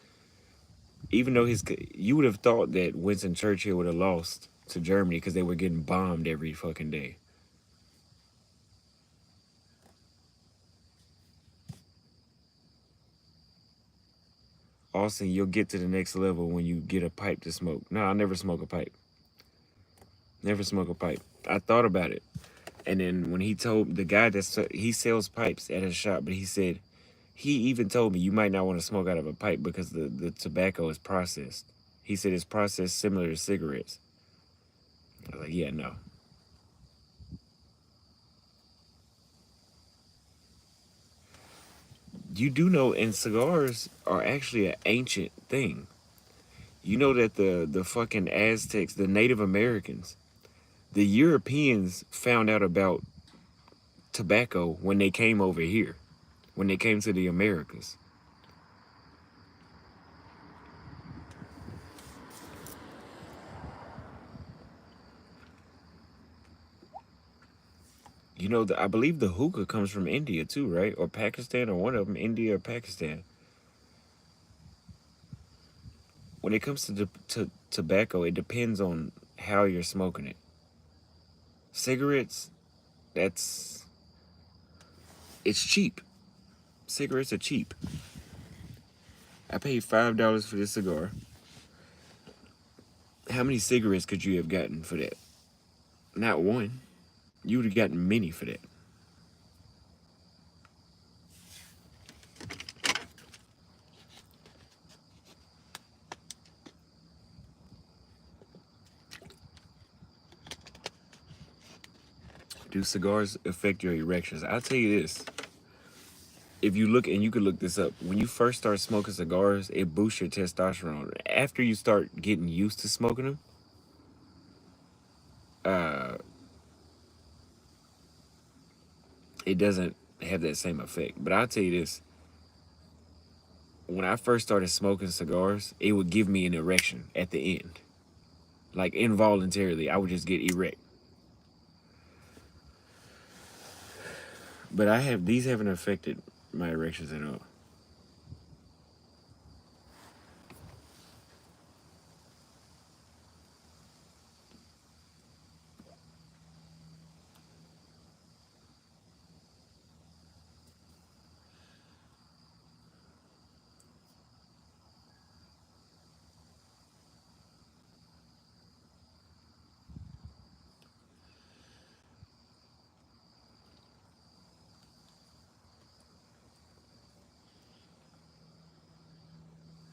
Even though you would have thought that Winston Churchill would have lost to Germany because they were getting bombed every fucking day. Austin, you'll get to the next level when you get a pipe to smoke. No, I never smoke a pipe. Never smoke a pipe. I thought about it. And then when he told the guy he sells pipes at his shop, but he said, He even told me you might not want to smoke out of a pipe because the tobacco is processed. He said it's processed similar to cigarettes. I was like, yeah, no. You do know, and cigars are actually an ancient thing. You know that the fucking Aztecs, the Native Americans, the Europeans found out about tobacco when they came over here, when they came to the Americas. You know, I believe the hookah comes from India too, right? Or Pakistan, or one of them, India or Pakistan. When it comes to tobacco, it depends on how you're smoking it. Cigarettes, that's it's cheap. Cigarettes are cheap. I paid $5 for this cigar. How many cigarettes could you have gotten for that? Not one. You would have gotten many for that. Do cigars affect your erections? I'll tell you this. If you look, and you could look this up, when you first start smoking cigars, it boosts your testosterone. After you start getting used to smoking them, uh, it doesn't have that same effect. But I'll tell you this. When I first started smoking cigars, it would give me an erection at the end. Like involuntarily, I would just get erect. But these haven't affected my erections at all.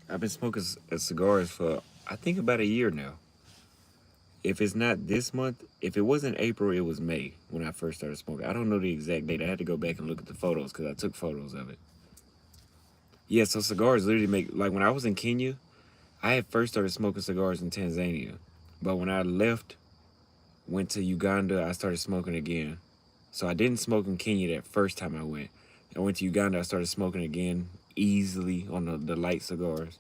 I've been smoking cigars for, I think, about a year now. If it's not this month, if it wasn't April, it was May when I first started smoking. I don't know the exact date. I had to go back and look at the photos because I took photos of it. Yeah, so cigars literally make, like when I was in Kenya, I had first started smoking cigars in Tanzania. But when I left, went to Uganda, I started smoking again. So I didn't smoke in Kenya that first time I went. I went to Uganda, I started smoking again easily on the light cigars.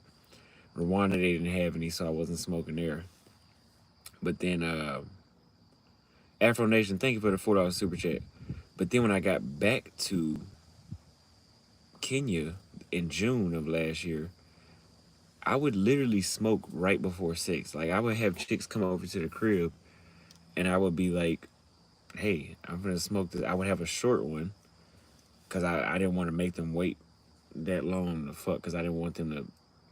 Rwanda, they didn't have any, so I wasn't smoking there. But then Afro Nation, thank you for the $4 super chat. But then when I got back to Kenya in June of last year, I would literally smoke right before sex. Like I would have chicks come over to the crib and I would be like, hey, I'm gonna smoke this. I would have a short one because I didn't want to make them wait that long to fuck because I didn't want them to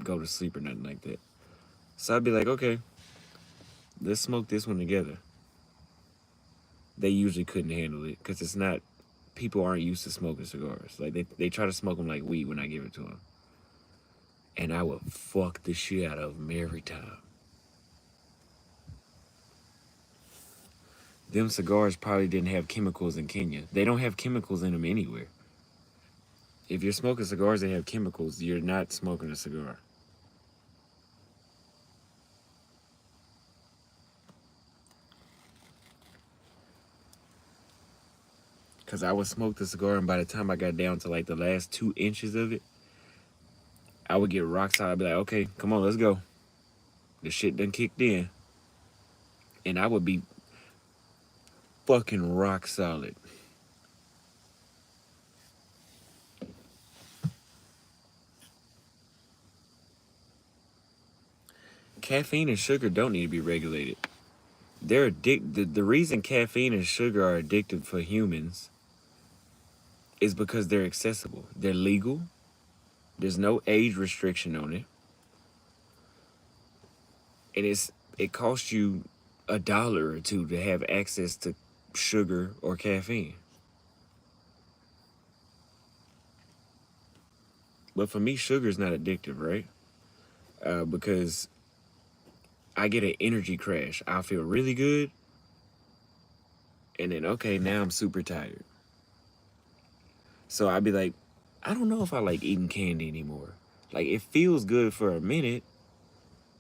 go to sleep or nothing like that. So I'd be like, okay, let's smoke this one together. They usually couldn't handle it because it's not, people aren't used to smoking cigars. Like they try to smoke them like weed when I give it to them. And I would fuck the shit out of them every time. Them cigars probably didn't have chemicals in Kenya. They don't have chemicals in them anywhere. If you're smoking cigars that have chemicals, you're not smoking a cigar. Because I would smoke the cigar, and by the time I got down to like the last 2 inches of it, I would get rock solid. I'd be like, okay, come on, let's go. The shit done kicked in. And I would be fucking rock solid. Caffeine and sugar don't need to be regulated. They're addicted. The reason caffeine and sugar are addictive for humans is because they're accessible. They're legal. There's no age restriction on it. And it costs you $1 or $2 to have access to sugar or caffeine. But for me, sugar is not addictive, right? Because I get an energy crash. I feel really good, and then okay, now I'm super tired. So I'd be like, I don't know if I like eating candy anymore. Like it feels good for a minute,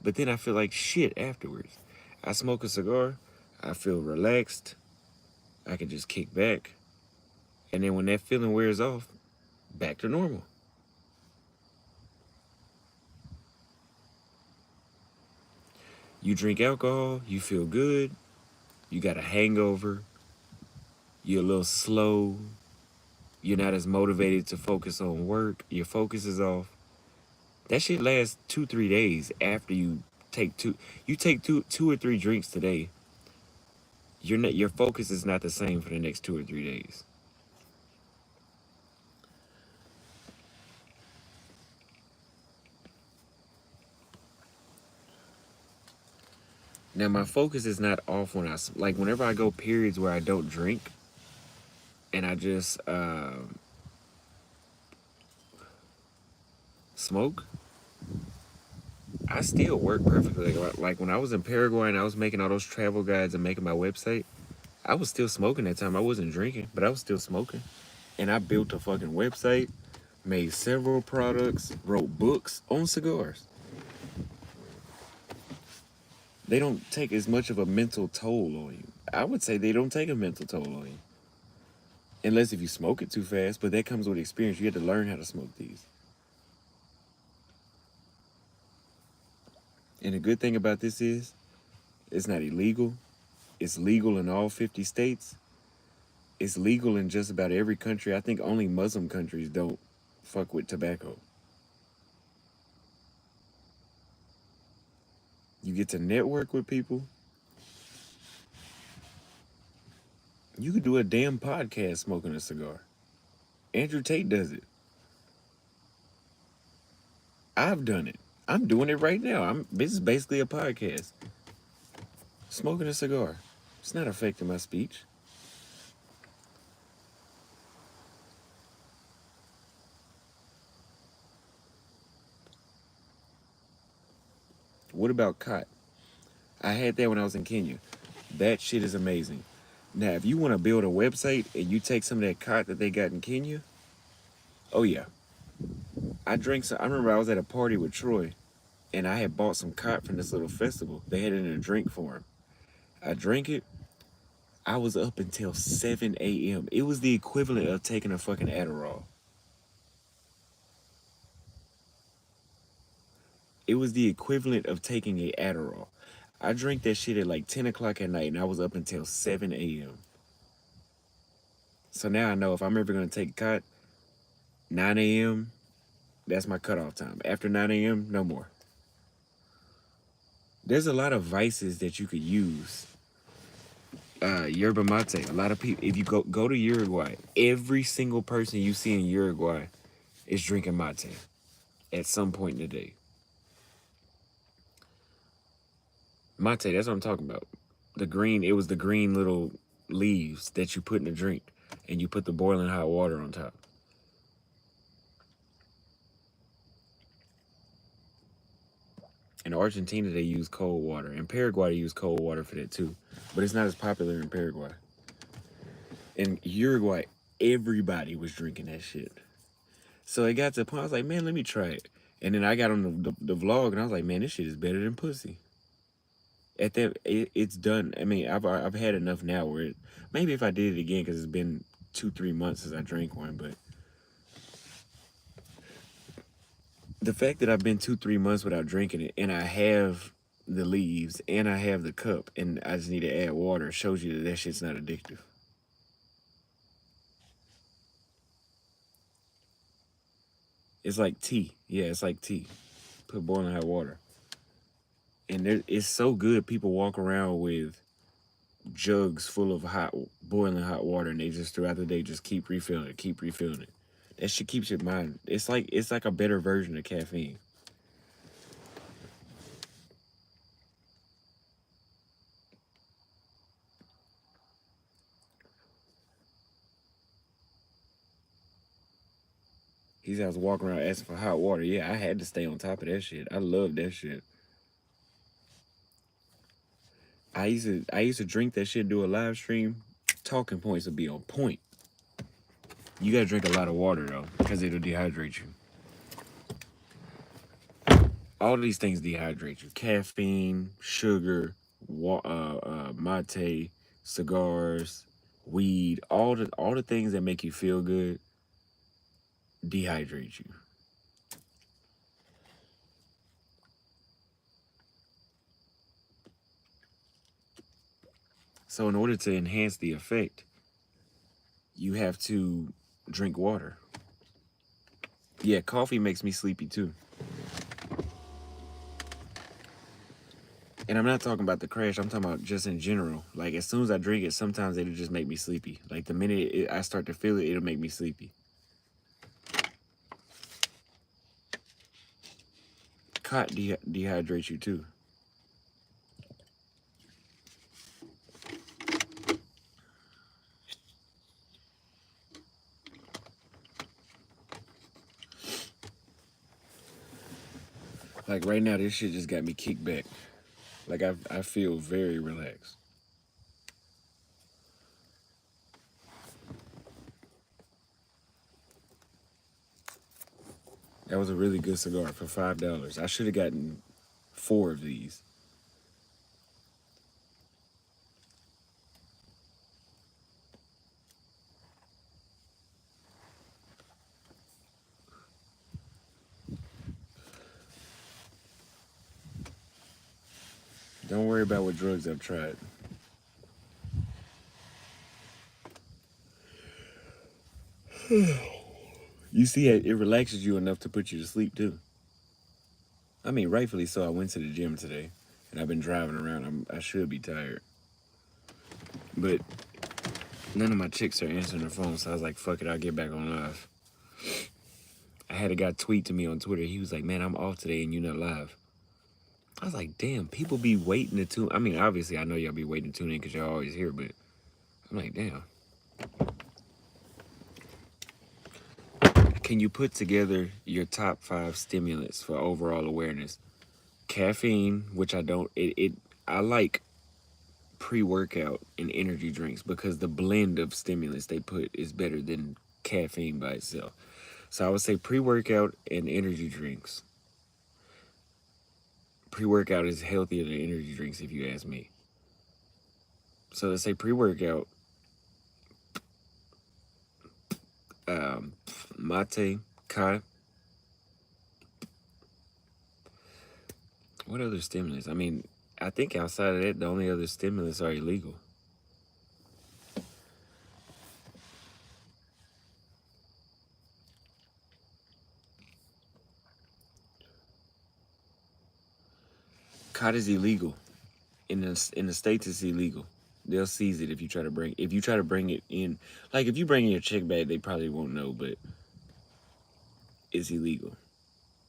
but then I feel like shit afterwards. I smoke a cigar, I feel relaxed, I can just kick back, and then when that feeling wears off, back to normal. You drink alcohol, you feel good, you got a hangover, you're a little slow, you're not as motivated to focus on work, your focus is off. That shit lasts 2-3 days after you take two or three drinks today. Your focus is not the same for the next 2 or 3 days. Now my focus is not off when like whenever I go periods where I don't drink and I just smoke. I still work perfectly. Like when I was in Paraguay and I was making all those travel guides and making my website, I was still smoking that time. I wasn't drinking, but I was still smoking. And I built a fucking website, made several products, wrote books on cigars. They don't take as much of a mental toll on you. I would say they don't take a mental toll on you. Unless if you smoke it too fast, but that comes with experience. You have to learn how to smoke these. And the good thing about this is, it's not illegal. It's legal in all 50 states. It's legal in just about every country. I think only Muslim countries don't fuck with tobacco. You get to network with people. You could do a damn podcast smoking a cigar. Andrew Tate does it. I've done it. I'm doing it right now. This is basically a podcast. Smoking a cigar. It's not affecting my speech. What about khat? I had that when I was in Kenya. That shit is amazing. Now, if you want to build a website and you take some of that khat that they got in Kenya, oh yeah. I drank some. I remember I was at a party with Troy, and I had bought some khat from this little festival. They had it in a drink form. I drank it. I was up until 7 a.m. It was the equivalent of taking a fucking Adderall. It was the equivalent of taking a Adderall. I drank that shit at like 10 o'clock at night, and I was up until 7 a.m. So now I know if I'm ever going to take khat, 9 a.m., that's my cutoff time. After 9 a.m., no more. There's a lot of vices that you could use. Yerba mate. A lot of people, if you go to Uruguay, every single person you see in Uruguay is drinking mate at some point in the day. Mate, that's what I'm talking about. It was the green little leaves that you put in a drink, and you put the boiling hot water on top. In Argentina, they use cold water. In Paraguay, they use cold water for that too. But it's not as popular in Paraguay. In Uruguay, everybody was drinking that shit. So it got to the point, I was like, man, let me try it. And then I got on the vlog, and I was like, man, this shit is better than pussy. At that, it's done. I mean, I've had enough now where maybe if I did it again, because it's been 2-3 months since I drank one, but the fact that I've been 2-3 months without drinking it, and I have the leaves, and I have the cup, and I just need to add water, shows you that that shit's not addictive. It's like tea. Yeah, it's like tea. Put boiling hot water. And it's so good. People walk around with jugs full of boiling hot water, and they just throughout the day just keep refilling it, keep refilling it. That shit keeps your mind. It's like a better version of caffeine. He said I was walking around asking for hot water. Yeah, I had to stay on top of that shit. I love that shit. I used to drink that shit, do a live stream. Talking points would be on point. You gotta drink a lot of water though, because it'll dehydrate you. All of these things dehydrate you. Caffeine, sugar, mate, cigars, weed, all the things that make you feel good dehydrate you. So in order to enhance the effect, you have to drink water. Yeah, coffee makes me sleepy too. And I'm not talking about the crash. I'm talking about just in general. Like as soon as I drink it, sometimes it'll just make me sleepy. Like the minute I start to feel it, it'll make me sleepy. Cot dehydrates you too. Like right now, this shit just got me kicked back. Like I feel very relaxed. That was a really good cigar for $5. I should have gotten 4 of these. Don't worry about what drugs I've tried. You see, it relaxes you enough to put you to sleep too. I mean, rightfully so. I went to the gym today, and I've been driving around. I should be tired, but none of my chicks are answering their phone, so I was like, "Fuck it, I'll get back on live." I had a guy tweet to me on Twitter. He was like, "Man, I'm off today, and you're not live." I was like, "Damn, people be waiting to tune." I mean, obviously, I know y'all be waiting to tune in because y'all always here, but I'm like, "Damn." Can you put together your top 5 stimulants for overall awareness? Caffeine, which I don't. I like pre-workout and energy drinks because the blend of stimulants they put is better than caffeine by itself. So I would say pre-workout and energy drinks. Pre-workout is healthier than energy drinks if you ask me. So let's say pre-workout, mate, kai. What other stimulants? I mean, I think outside of that, the only other stimulants are illegal. Cod is illegal. In the states, it's illegal. They'll seize it if you try to bring it in. Like if you bring in your check bag, they probably won't know, but it's illegal.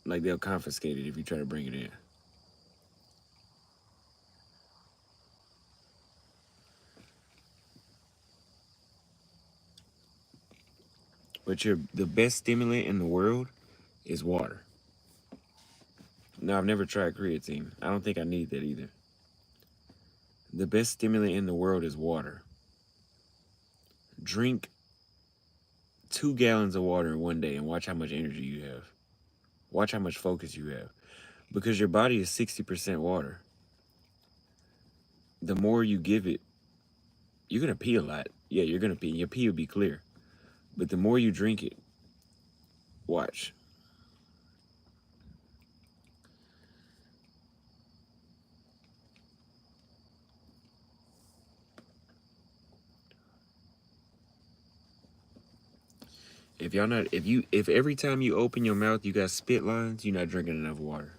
Like they'll confiscate it if you try to bring it in. But the best stimulant in the world is water. No, I've never tried creatine. I don't think I need that either. The best stimulant in the world is water. Drink 2 gallons of water in one day and watch how much energy you have. Watch how much focus you have. Because your body is 60% water. The more you give it, you're going to pee a lot. Yeah, you're going to pee. Your pee will be clear. But the more you drink it, watch. If every time you open your mouth you got spit lines, you're not drinking enough water.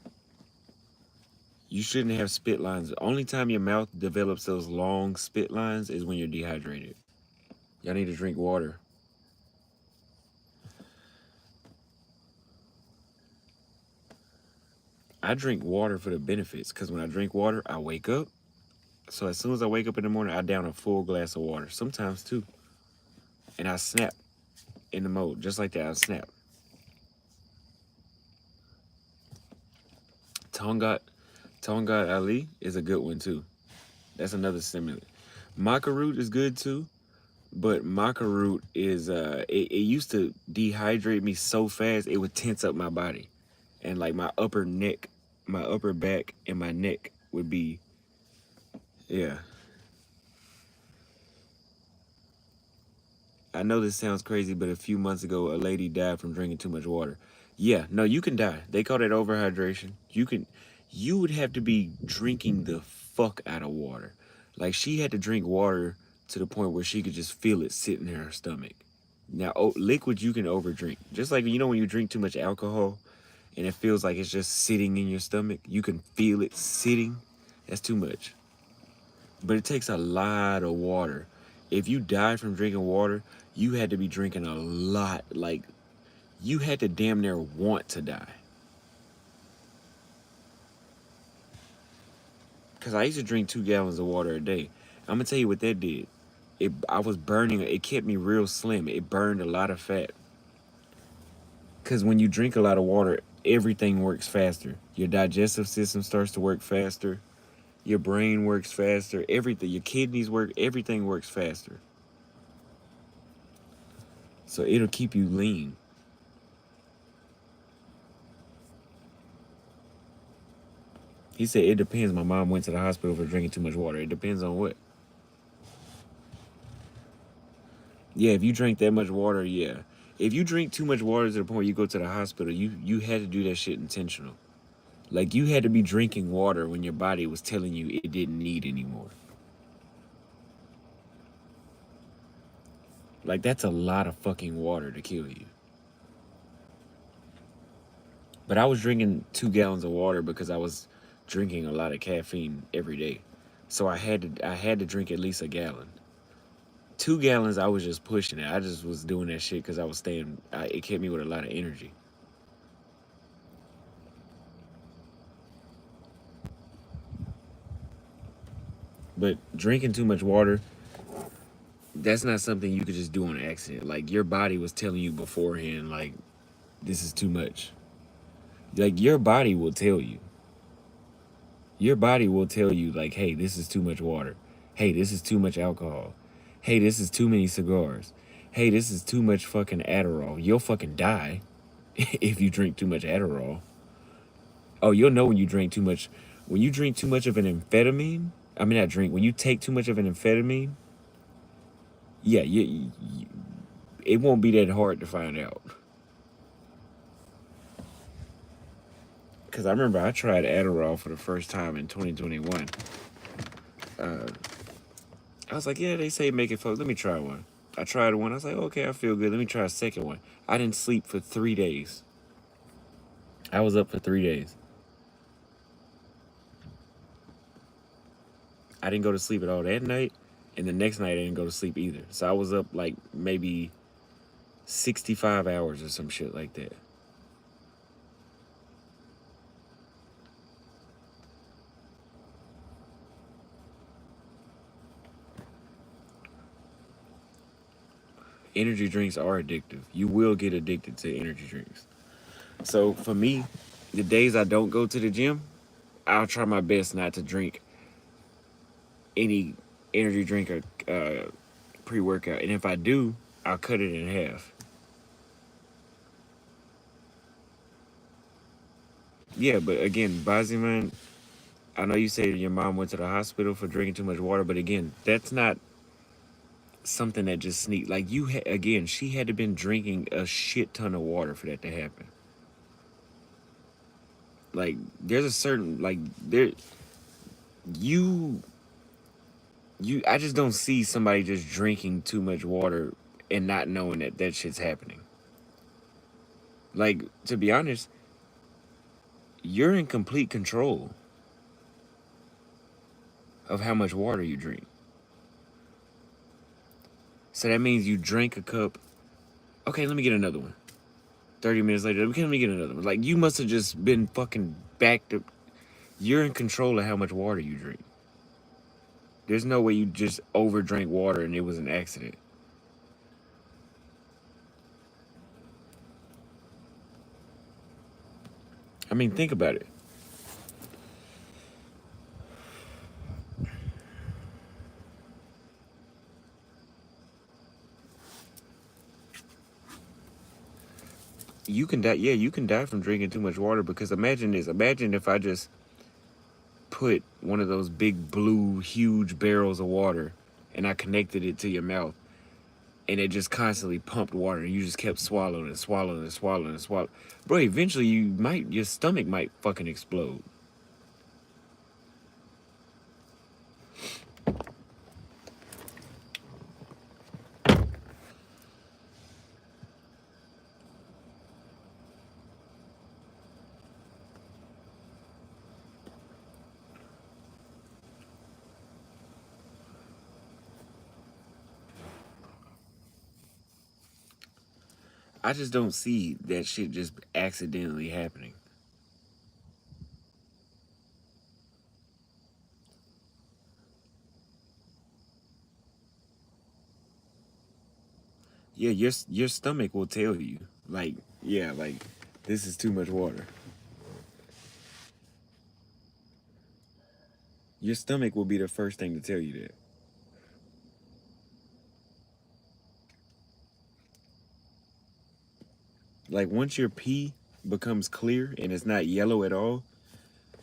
You shouldn't have spit lines. The only time your mouth develops those long spit lines is when you're dehydrated. Y'all need to drink water. I drink water for the benefits because when I drink water, I wake up. So as soon as I wake up in the morning, I down a full glass of water. Sometimes 2. And I snap in the mode. Just like that, I snap. Tonga Ali is a good one too. That's another stimulant. Maca root is good too, but maca root is it used to dehydrate me so fast it would tense up my body, and like my upper neck, my upper back, and my neck would be, yeah. I know this sounds crazy, but a few months ago, a lady died from drinking too much water. Yeah, no, you can die. They call that overhydration. You would have to be drinking the fuck out of water. Like she had to drink water to the point where she could just feel it sitting in her stomach. Now, liquid you can overdrink. Just like, when you drink too much alcohol and it feels like it's just sitting in your stomach, you can feel it sitting. That's too much. But it takes a lot of water. If you died from drinking water, you had to be drinking a lot. Like, you had to damn near want to die. Because I used to drink 2 gallons of water a day. I'm going to tell you what that did. I was burning, it kept me real slim. It burned a lot of fat. Because when you drink a lot of water, everything works faster. Your digestive system starts to work faster. Your brain works faster. Everything, your kidneys work, everything works faster. So it'll keep you lean. He said it depends. My mom went to the hospital for drinking too much water. It depends on what. Yeah, if you drink that much water, yeah. If you drink too much water to the point where you go to the hospital, you had to do that shit intentional. Like, you had to be drinking water when your body was telling you it didn't need anymore. Like, that's a lot of fucking water to kill you. But I was drinking 2 gallons of water because I was drinking a lot of caffeine every day. So I had to drink at least a gallon. 2 gallons, I was just pushing it. I just was doing that shit because I was it kept me with a lot of energy. But drinking too much water, that's not something you could just do on accident. Like, your body was telling you beforehand, like, this is too much. Like, your body will tell you. Your body will tell you, like, hey, this is too much water. Hey, this is too much alcohol. Hey, this is too many cigars. Hey, this is too much fucking Adderall. You'll fucking die if you drink too much Adderall. Oh, you'll know when you drink too much. When you drink too much of an amphetamine, I mean, not drink, when you take too much of an amphetamine, yeah, it won't be that hard to find out. Because I remember I tried Adderall for the first time in 2021. I was like, yeah, they say make it focus. Let me try one. I tried one. I was like, okay, I feel good. Let me try a second one. I didn't sleep for 3 days. I was up for 3 days. I didn't go to sleep at all that night. And the next night, I didn't go to sleep either. So I was up like maybe 65 hours or some shit like that. Energy drinks are addictive. You will get addicted to energy drinks. So for me, the days I don't go to the gym, I'll try my best not to drink any energy drink or pre-workout. And if I do, I'll cut it in half. Yeah, but again, Baziman, I know you say your mom went to the hospital for drinking too much water, but again, that's not something that just sneak. Like, again, she had to been drinking a shit ton of water for that to happen. Like, there's a certain, like, you I just don't see somebody just drinking too much water and not knowing that shit's happening. Like, to be honest, you're in complete control of how much water you drink. So that means you drank a cup. Okay, let me get another one. 30 minutes later, okay, let me get another one. Like, you must have just been fucking backed up. You're in control of how much water you drink. There's no way you just overdrank water and it was an accident. I mean, think about it. You can die. Yeah, you can die from drinking too much water because imagine this. Imagine if I just put one of those big blue huge barrels of water and I connected it to your mouth and it just constantly pumped water and you just kept swallowing and swallowing and swallowing and swallowing. Bro, eventually your stomach might fucking explode. I just don't see that shit just accidentally happening. Yeah, your stomach will tell you. Like, yeah, like this is too much water. Your stomach will be the first thing to tell you that. Like once your pee becomes clear and it's not yellow at all,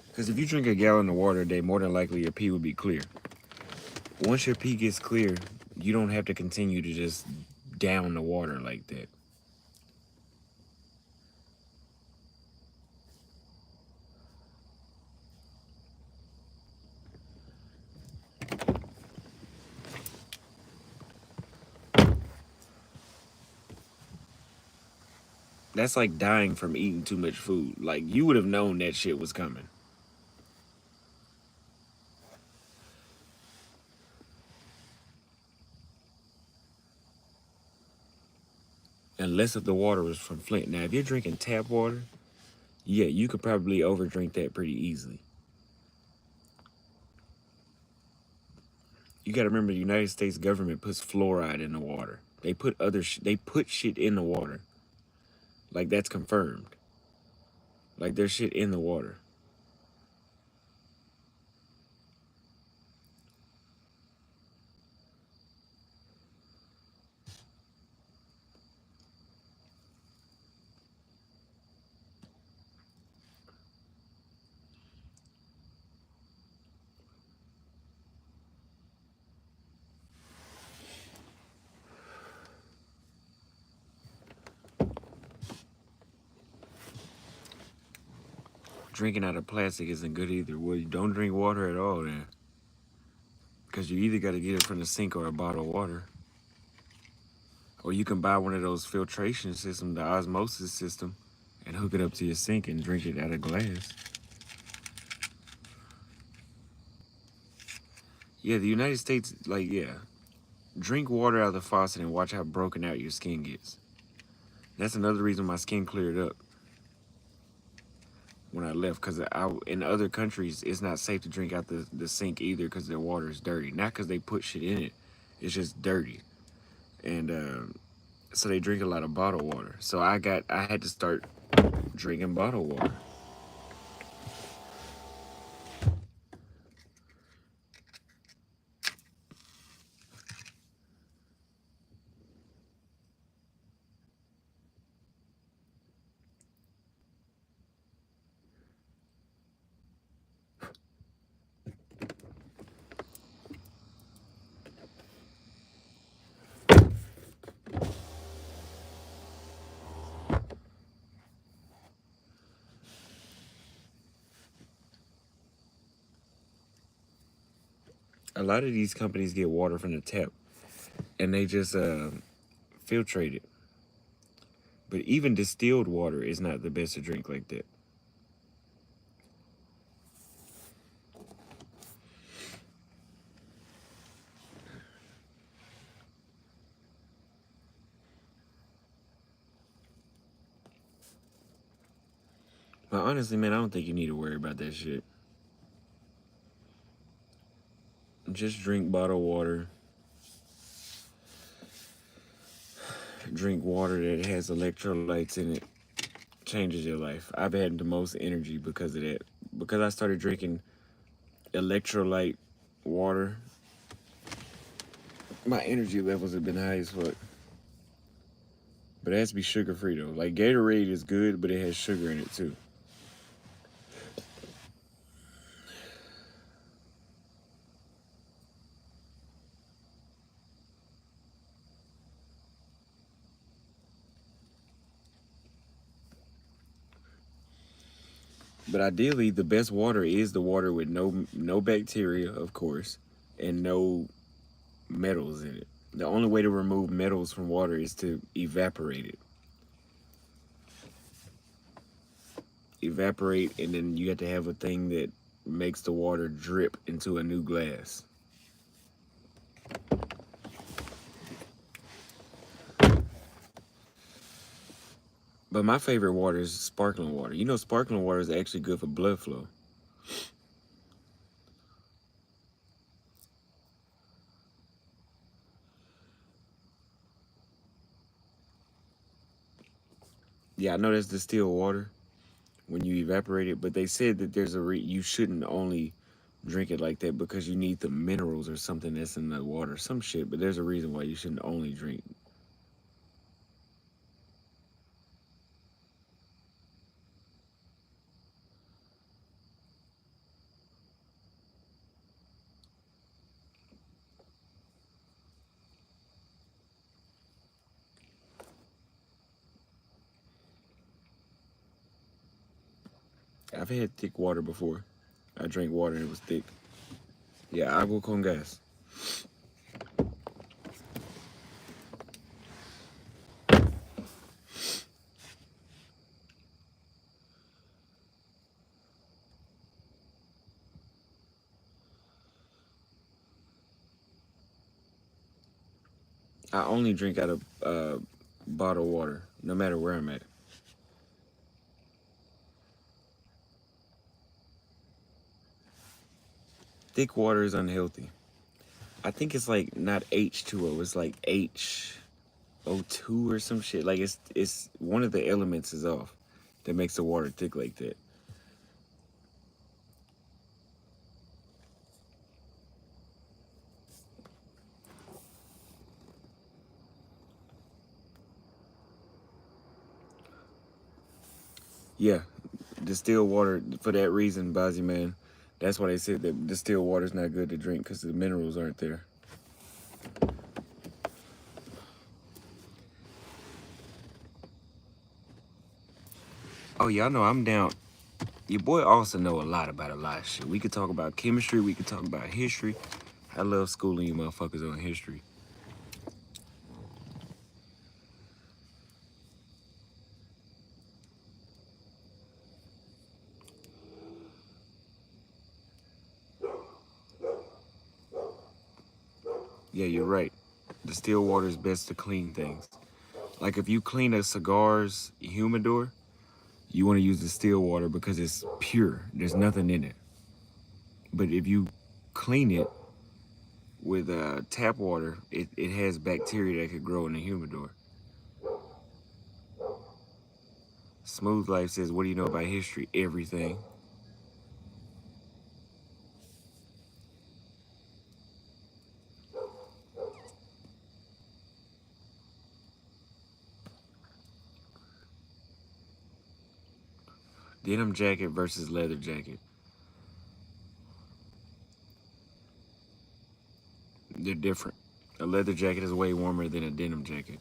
because if you drink a gallon of water a day, more than likely your pee will be clear. Once your pee gets clear, you don't have to continue to just down the water like that. That's like dying from eating too much food. Like you would have known that shit was coming. Unless if the water was from Flint. Now, if you're drinking tap water, yeah, you could probably overdrink that pretty easily. You got to remember, the United States government puts fluoride in the water. They put they put shit in the water. Like that's confirmed. Like there's shit in the water. Drinking out of plastic isn't good either. Well, you don't drink water at all then. Because you either got to get it from the sink or a bottle of water. Or you can buy one of those filtration systems, the osmosis system, and hook it up to your sink and drink it out of glass. Yeah, the United States, like, yeah. Drink water out of the faucet and watch how broken out your skin gets. That's another reason my skin cleared up when I left. Because in other countries, it's not safe to drink out the sink either because their water is dirty. Not because they put shit in it, it's just dirty. And so they drink a lot of bottled water. So I had to start drinking bottled water. A lot of these companies get water from the tap and they just filtrate it. But even distilled water is not the best to drink like that. But honestly, man, I don't think you need to worry about that shit. Just drink bottled water. Drink water that has electrolytes in it. Changes your life. I've had the most energy because of that. Because I started drinking electrolyte water, my energy levels have been high as fuck. But it has to be sugar free though. Like Gatorade is good, but it has sugar in it too. But ideally, the best water is the water with no bacteria, of course, and no metals in it. The only way to remove metals from water is to evaporate it. Evaporate, and then you have to have a thing that makes the water drip into a new glass. But my favorite water is sparkling water. You know, sparkling water is actually good for blood flow. Yeah, I know that's distilled water when you evaporate it, but they said that there's you shouldn't only drink it like that because you need the minerals or something that's in the water, some shit. But there's a reason why you shouldn't only drink. I've had thick water before. I drank water and it was thick. Yeah, agua con gas. I only drink out of bottled water, no matter where I'm at. Thick water is unhealthy. I think it's like not H2O, it's like HO2 or some shit. Like it's one of the elements is off that makes the water thick like that. Yeah, distilled water for that reason, Bazzi man. That's why they said that distilled water is not good to drink because the minerals aren't there. Oh, y'all know I'm down. Your boy also know a lot about a lot of shit. We could talk about chemistry. We could talk about history. I love schooling you motherfuckers on history. Yeah, you're right. Distilled water is best to clean things. Like if you clean a cigar's humidor, you want to use distilled water because it's pure. There's nothing in it. But if you clean it with tap water, it has bacteria that could grow in the humidor. Smooth Life says, what do you know about history? Everything. Denim jacket versus leather jacket. They're different. A leather jacket is way warmer than a denim jacket.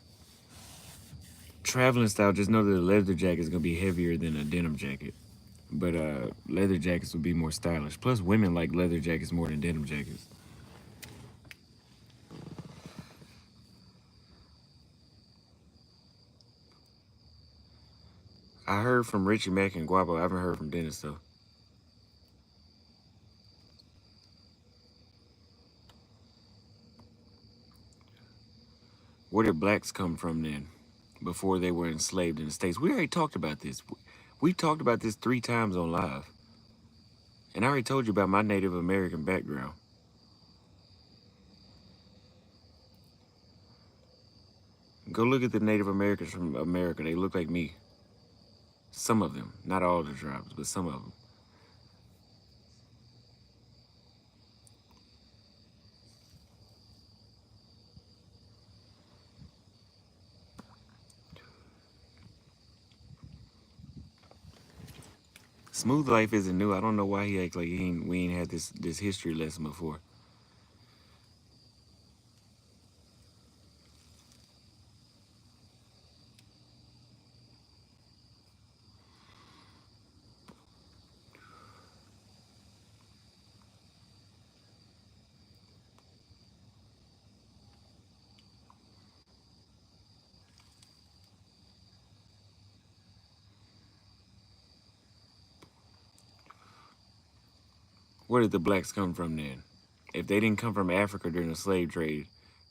Traveling style, just know that a leather jacket is going to be heavier than a denim jacket. But leather jackets would be more stylish. Plus, women like leather jackets more than denim jackets. I heard from Richie Mack and Guapo. I haven't heard from Dennis, though. Where did blacks come from then? Before they were enslaved in the States. We already talked about this. We talked about this 3 times on live. And I already told you about my Native American background. Go look at the Native Americans from America. They look like me. Some of them. Not all the tribes, but some of them. Smooth Life isn't new. I don't know why he acts like we ain't had this history lesson before. Where did the blacks come from then? If they didn't come from Africa during the slave trade,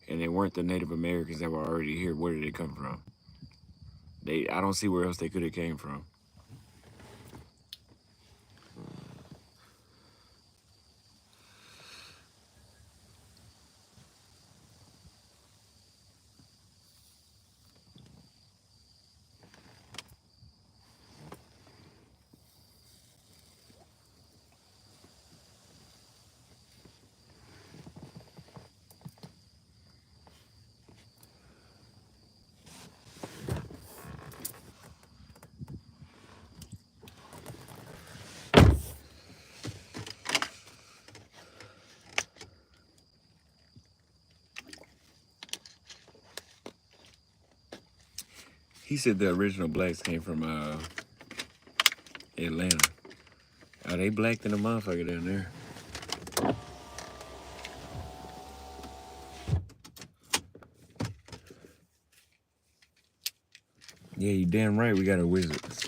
and they weren't the Native Americans that were already here, where did they come from? I don't see where else they could have came from. He said the original blacks came from Atlanta. Are they black than a motherfucker down there? Yeah, you damn right we got a wizards.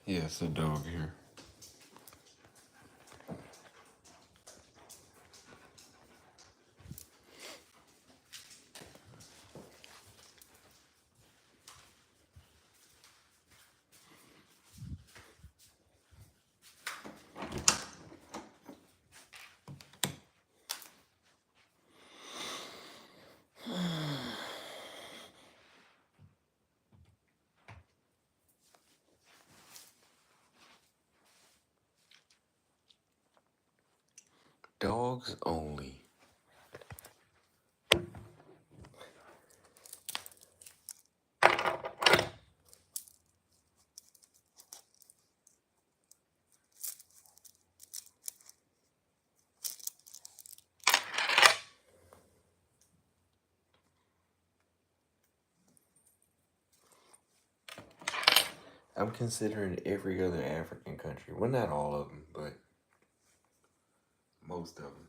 Yeah, it's a dog here. Dogs only. I'm considering every other African country. Well, not all of them, but most of them.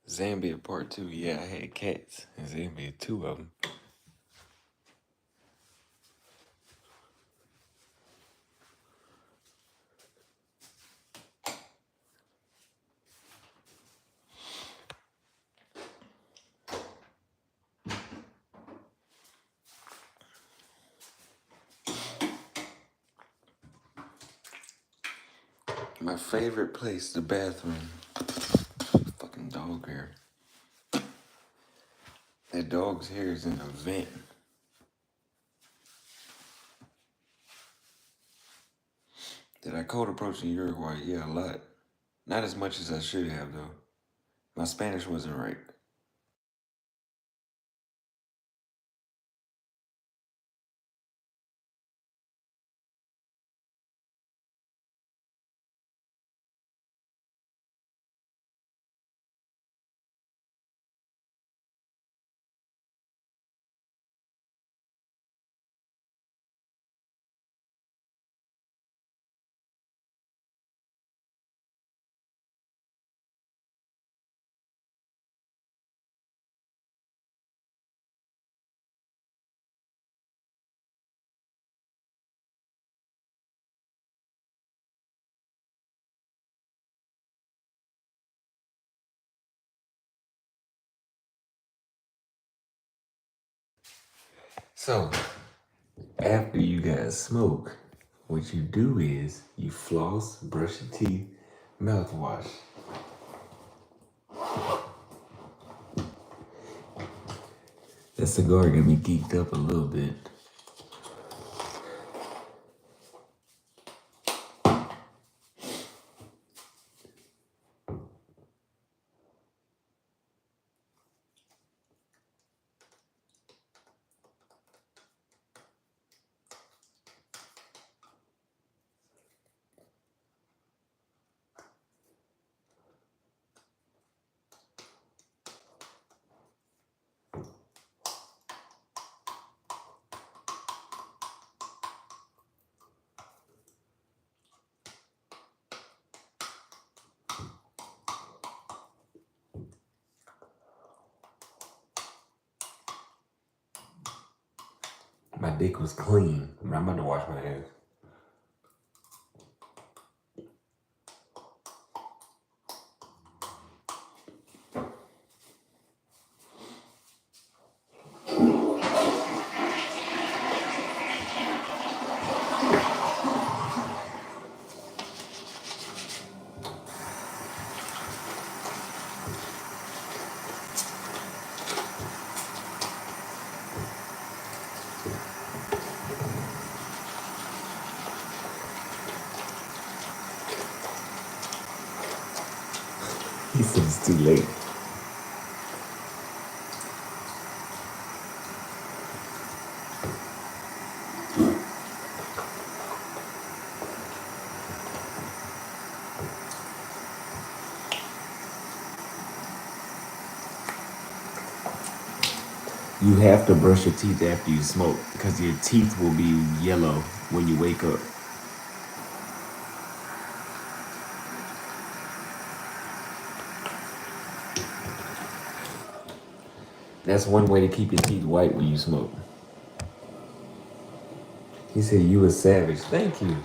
Zambia part 2. Yeah, I had cats in Zambia, 2 of them. My favorite place, the bathroom. Fucking dog hair. That dog's hair is in a vent. Did I cold approach in Uruguay? Yeah, a lot. Not as much as I should have, though. My Spanish wasn't right. So, after you guys smoke, what you do is you floss, brush your teeth, mouthwash. That cigar got me geeked up a little bit. My dick was clean, but I'm about to wash my hands. He said it's too late. You have to brush your teeth after you smoke because your teeth will be yellow when you wake up. That's one way to keep your teeth white when you smoke. He said you a savage. Thank you.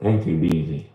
Thank you, DZ.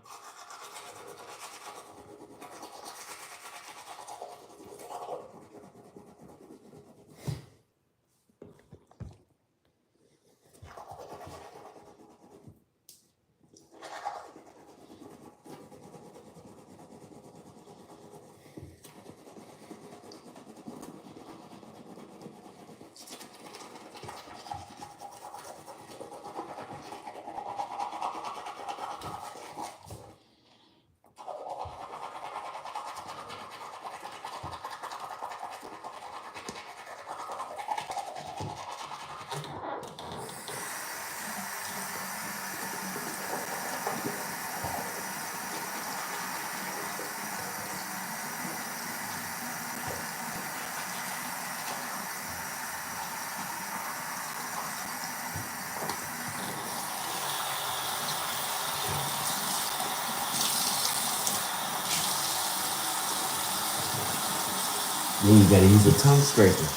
Ooh, you gotta use a tongue scraper.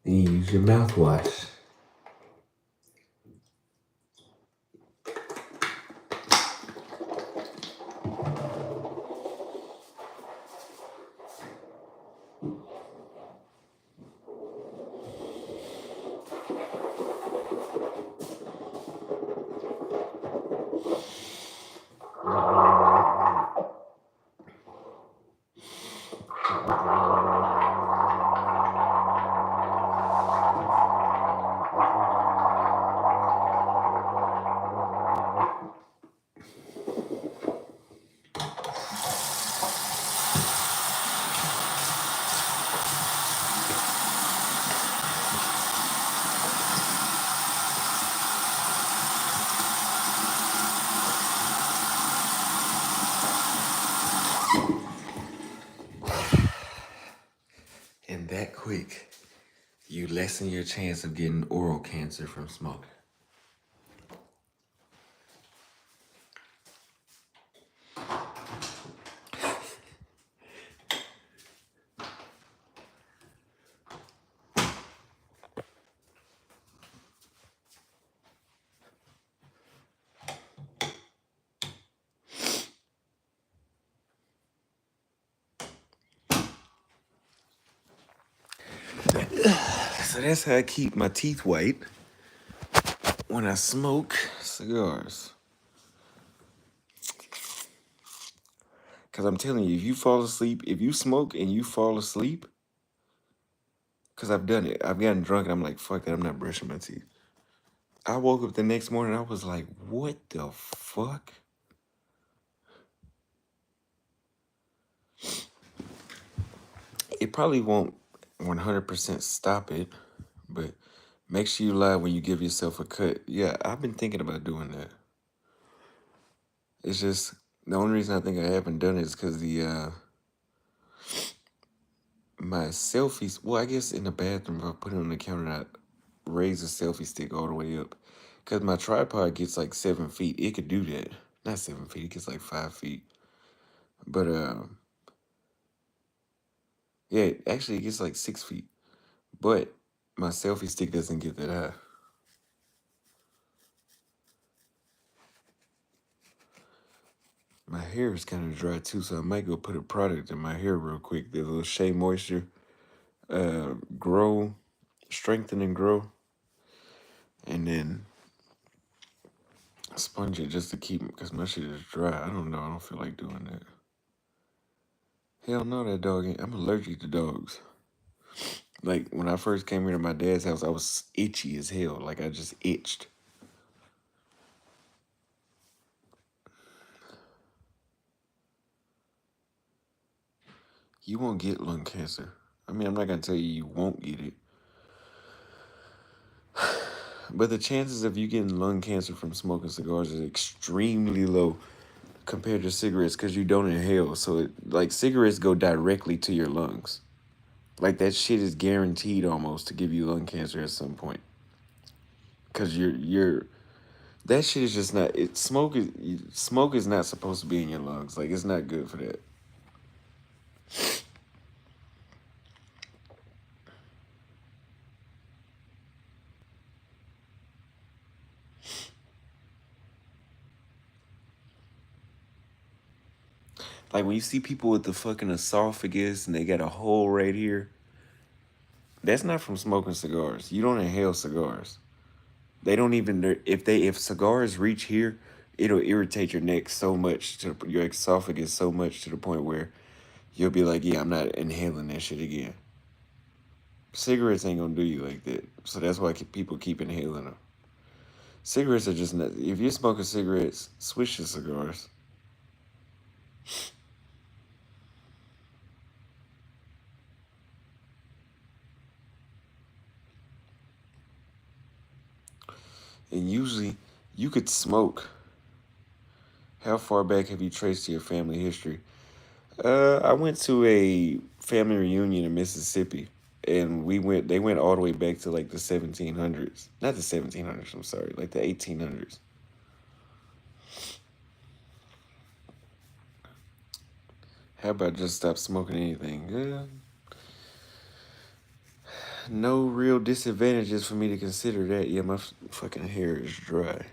And you use your mouthwash. And that quick, you lessen your chance of getting oral cancer from smoking. So that's how I keep my teeth white when I smoke cigars. Because I'm telling you, if you fall asleep, if you smoke and you fall asleep, because I've done it, I've gotten drunk and I'm like, fuck that, I'm not brushing my teeth. I woke up the next morning, I was like, what the fuck? It probably won't 100% stop it, but make sure you lie when you give yourself a cut. Yeah, I've been thinking about doing that. It's just, the only reason I think I haven't done it is because my selfies, well, I guess in the bathroom, if I put it on the counter, I raise the selfie stick all the way up. Because my tripod gets like 7 feet. It could do that. Not 7 feet, it gets like 5 feet. But, yeah, actually, it gets like 6 feet. But my selfie stick doesn't get that high. My hair is kind of dry too, so I might go put a product in my hair real quick. The little Shea Moisture Grow, Strengthen and Grow. And then sponge it just to keep, because my shit is dry. I don't know. I don't feel like doing that. Hell no, that dog ain't. I'm allergic to dogs. Like, when I first came here to my dad's house, I was itchy as hell. Like, I just itched. You won't get lung cancer. I mean, I'm not going to tell you you won't get it. But the chances of you getting lung cancer from smoking cigars is extremely low compared to cigarettes because you don't inhale. So, like, cigarettes go directly to your lungs. Like, that shit is guaranteed almost to give you lung cancer at some point. Because that shit is just not, smoke is not supposed to be in your lungs. Like, it's not good for that. Like, when you see people with the fucking esophagus and they got a hole right here, that's not from smoking cigars. You don't inhale cigars. They don't even, if cigars reach here, it'll irritate your neck so much, to your esophagus so much to the point where you'll be like, yeah, I'm not inhaling that shit again. Cigarettes ain't gonna do you like that. So that's why people keep inhaling them. Cigarettes are just not. If you're smoking cigarettes, switch to cigars. And usually, you could smoke. How far back have you traced your family history? I went to a family reunion in Mississippi, and we went. They went all the way back to like the 1700s. Not the 1700s. I'm sorry, like the 1800s. How about just stop smoking anything? No real disadvantages for me to consider that. Yeah, my fucking hair is dry.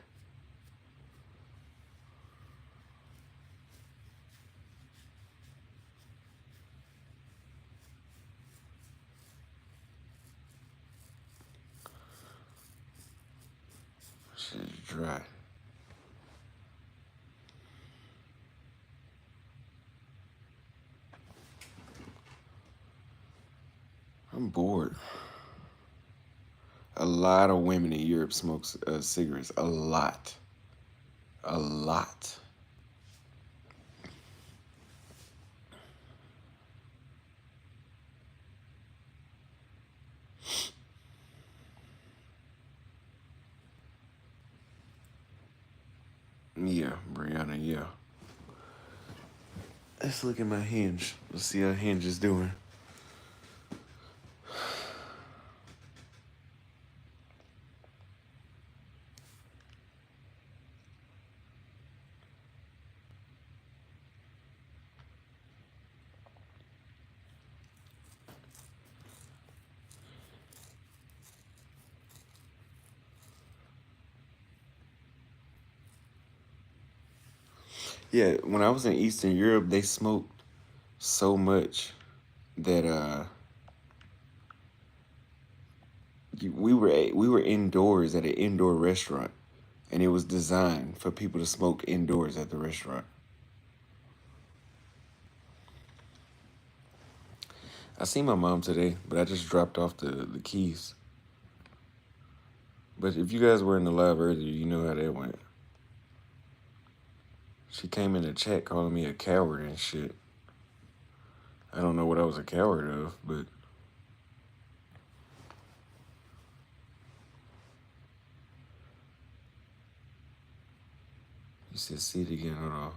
Shit is dry. I'm bored. A lot of women in Europe smoke cigarettes. A lot. A lot. Yeah, Brianna, yeah. Let's look at my hinge. Let's see how hinge is doing. Yeah, when I was in Eastern Europe, they smoked so much that we were indoors at an indoor restaurant, and it was designed for people to smoke indoors at the restaurant. I seen my mom today, but I just dropped off the keys. But if you guys were in the live earlier, you know how that went. She came in the chat calling me a coward and shit. I don't know what I was a coward of, but you said see it again. Hold on.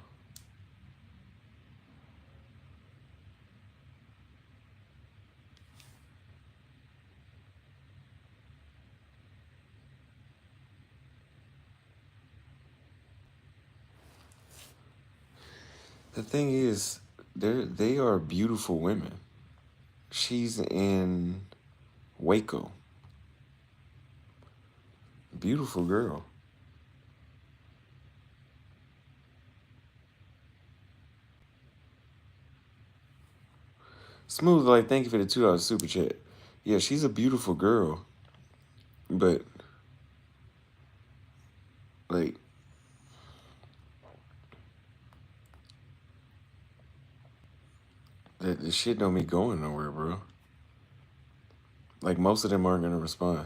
The thing is, they are beautiful women. She's in Waco. Beautiful girl. Smooth, like, thank you for the $2 super chat. Yeah, she's a beautiful girl. But, like, the shit don't be going nowhere, bro. Like, most of them aren't gonna respond.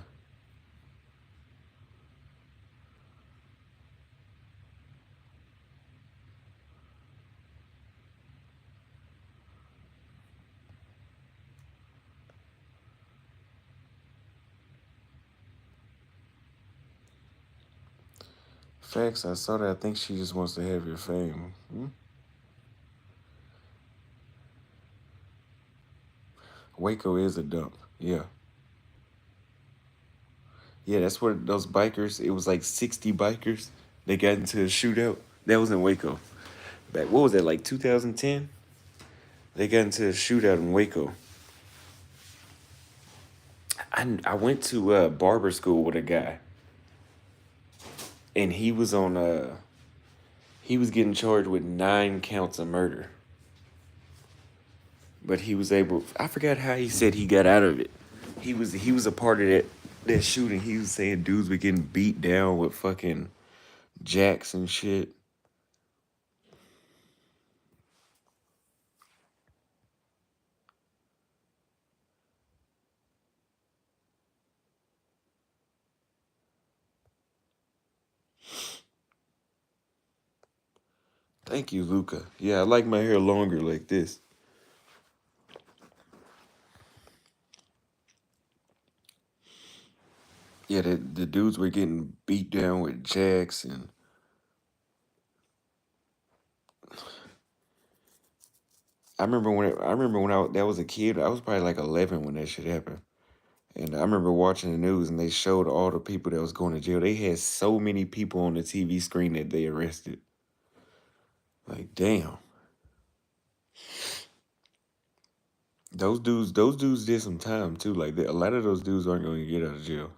Facts, I saw that. I think she just wants to have your fame. Waco is a dump. Yeah. Yeah, that's where those bikers, it was like 60 bikers. They got into a shootout. That was in Waco. Back, what was that, like 2010? They got into a shootout in Waco. I went to barber school with a guy. And he was on, he was getting charged with 9 counts of murder. But he was able, I forgot how he said he got out of it. He was a part of that shooting. He was saying dudes were getting beat down with fucking jacks and shit. Thank you, Luca. Yeah, I like my hair longer like this. Yeah, the dudes were getting beat down with jacks, and I remember when I that was a kid. I was probably like 11 when that shit happened. And I remember watching the news and they showed all the people that was going to jail. They had so many people on the TV screen that they arrested. Like, damn. Those dudes did some time too. Like a lot of those dudes aren't going to get out of jail.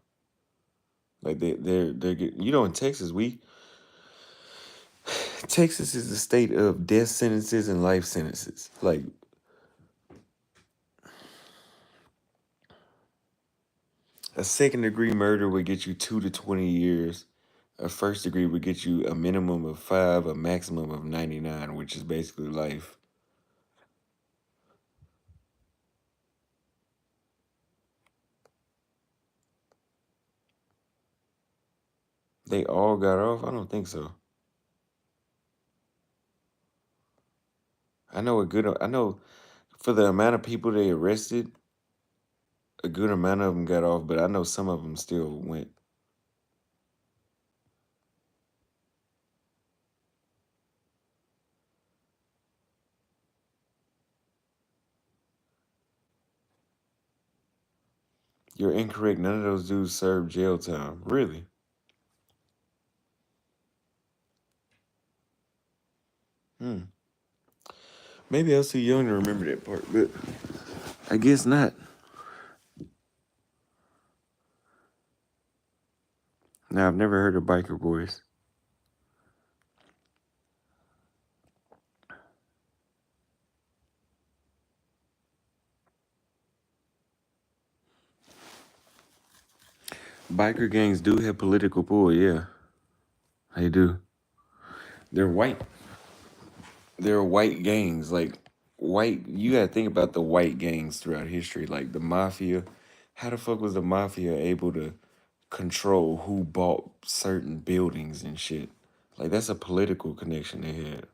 Like in Texas, Texas is the state of death sentences and life sentences. Like a second degree murder would get you 2 to 20 years. A first degree would get you a minimum of 5, a maximum of 99, which is basically life. They all got off? I don't think so. I know for the amount of people they arrested, a good amount of them got off, but I know some of them still went. You're incorrect. None of those dudes served jail time. Really? Hmm. Maybe I was too young to remember that part, but I guess not. Now, I've never heard of Biker Boys. Biker gangs do have political pull, yeah. They do. They're white. They're white gangs. Like, white, you gotta think about the white gangs throughout history. Like, the mafia. How the fuck was the mafia able to control who bought certain buildings and shit? Like, that's a political connection they had.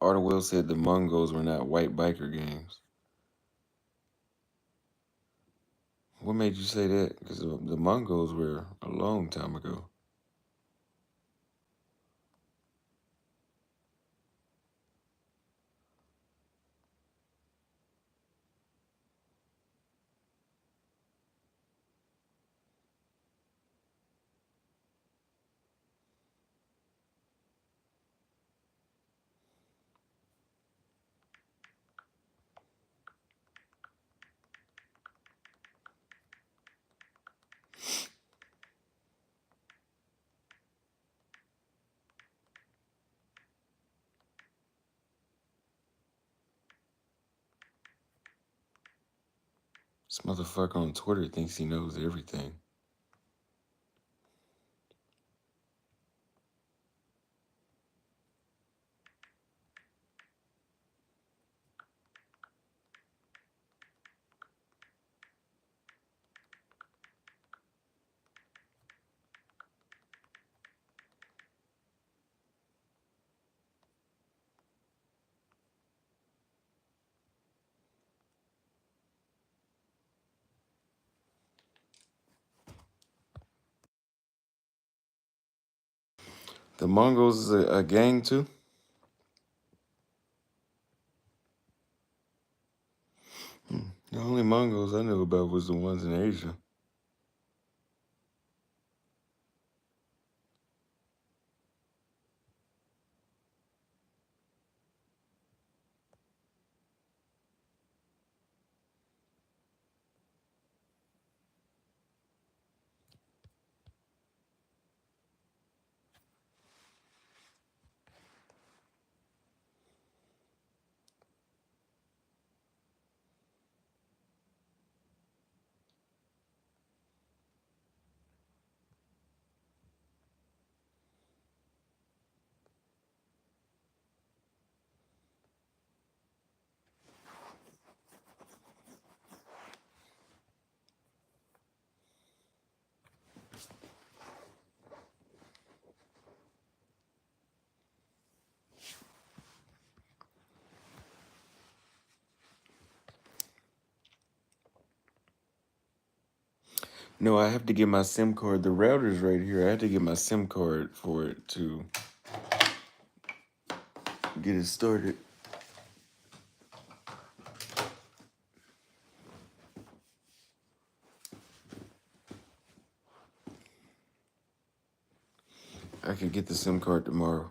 Arthur Will said the Mongols were not white biker gangs. What made you say that? Because the Mongols were a long time ago. This motherfucker on Twitter thinks he knows everything. The Mongols is a gang too? The only Mongols I knew about was the ones in Asia. No, I have to get my SIM card. The router's right here. I have to get my SIM card for it to get it started. I could get the SIM card tomorrow.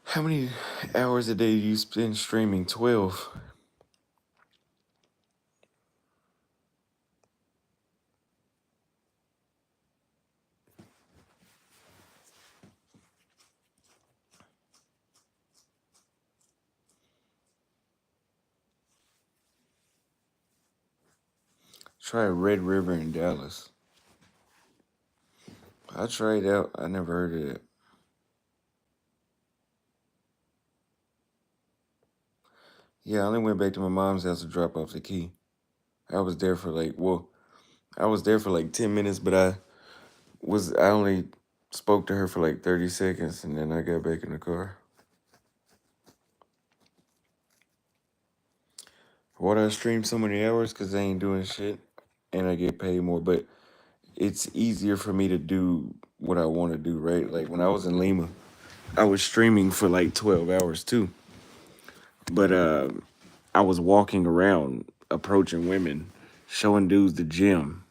How many hours a day do you spend streaming? 12. Try Red River in Dallas. I tried out. I never heard of it. Yeah, I only went back to my mom's house to drop off the key. I was there for I was there for like 10 minutes, but I only spoke to her for like 30 seconds and then I got back in the car. Why do I stream so many hours? Because I ain't doing shit and I get paid more, but it's easier for me to do what I want to do, right? Like when I was in Lima, I was streaming for like 12 hours too. But I was walking around approaching women, showing dudes the gym.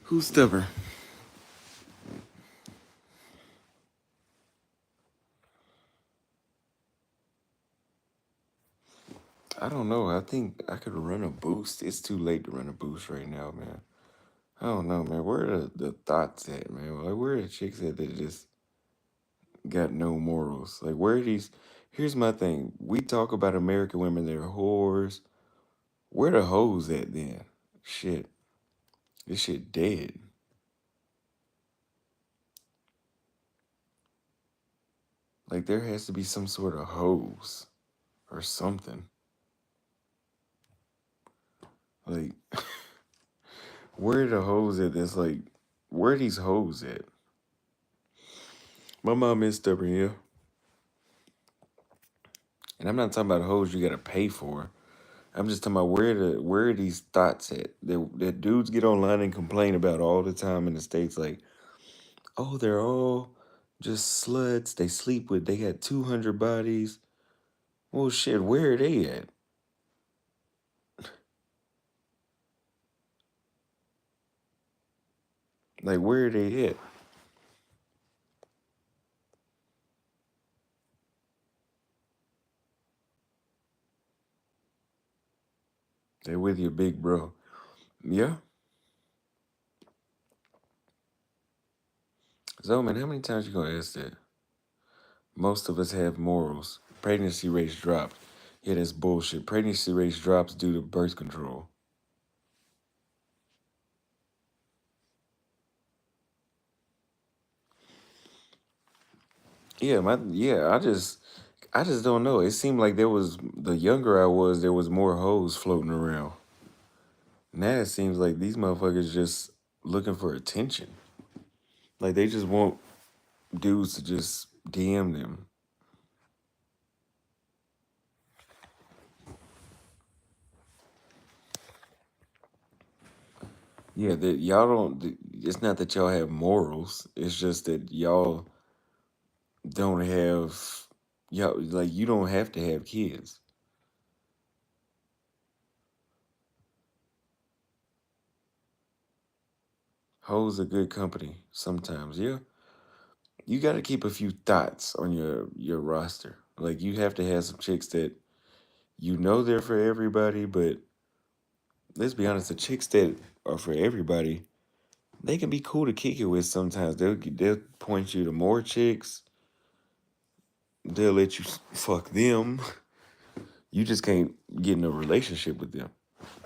Who's stubborn? I don't know. I think I could run a boost. It's too late to run a boost right now, man. I don't know, man. Where are the thoughts at, man? Like, where are the chicks at that just got no morals? Like, where are these? Here's my thing. We talk about American women, they're whores. Where the hoes at then? Shit. This shit dead. Like, there has to be some sort of hose or something. Like, where are the hoes at that's like, where are these hoes at? My mom is stubborn, yeah. And I'm not talking about hoes you gotta pay for. I'm just talking about where are these thoughts at that dudes get online and complain about all the time in the States, like, oh, they're all just sluts. They got 200 bodies. Well, shit, where are they at? Like, where are they at? They're with your big bro. Yeah. So, man, how many times you gonna ask that? Most of us have morals. Pregnancy rates dropped. Yeah, that's bullshit. Pregnancy rates drops due to birth control. I just don't know. It seemed like the younger I was, there was more hoes floating around. Now it seems like these motherfuckers just looking for attention. Like they just want dudes to just DM them. Yeah, that y'all don't. It's not that y'all have morals. It's just that y'all don't have y'all like you don't have to have kids. Hoes are good company sometimes. Yeah, you got to keep a few thoughts on your roster. Like you have to have some chicks that you know they're for everybody, but let's be honest, the chicks that are for everybody, they can be cool to kick it with sometimes. They'll point you to more chicks. They'll let you fuck them. You just can't get in a relationship with them.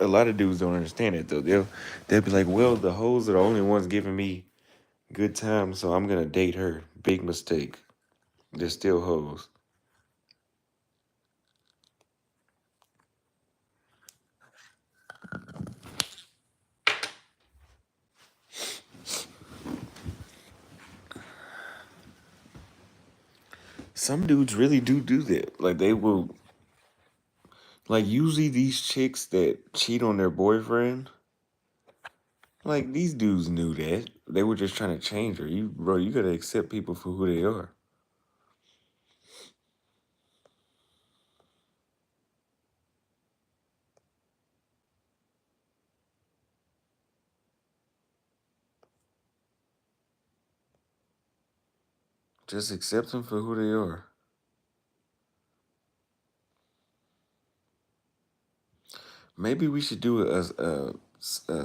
A lot of dudes don't understand it though. They'll be like, well, the hoes are the only ones giving me good time, so I'm gonna date her. Big mistake. They're still hoes. Some dudes really do that. Like they will. Like usually these chicks that cheat on their boyfriend, like these dudes knew that. They were just trying to change her. You gotta accept people for who they are. Just accept them for who they are. Maybe we should do a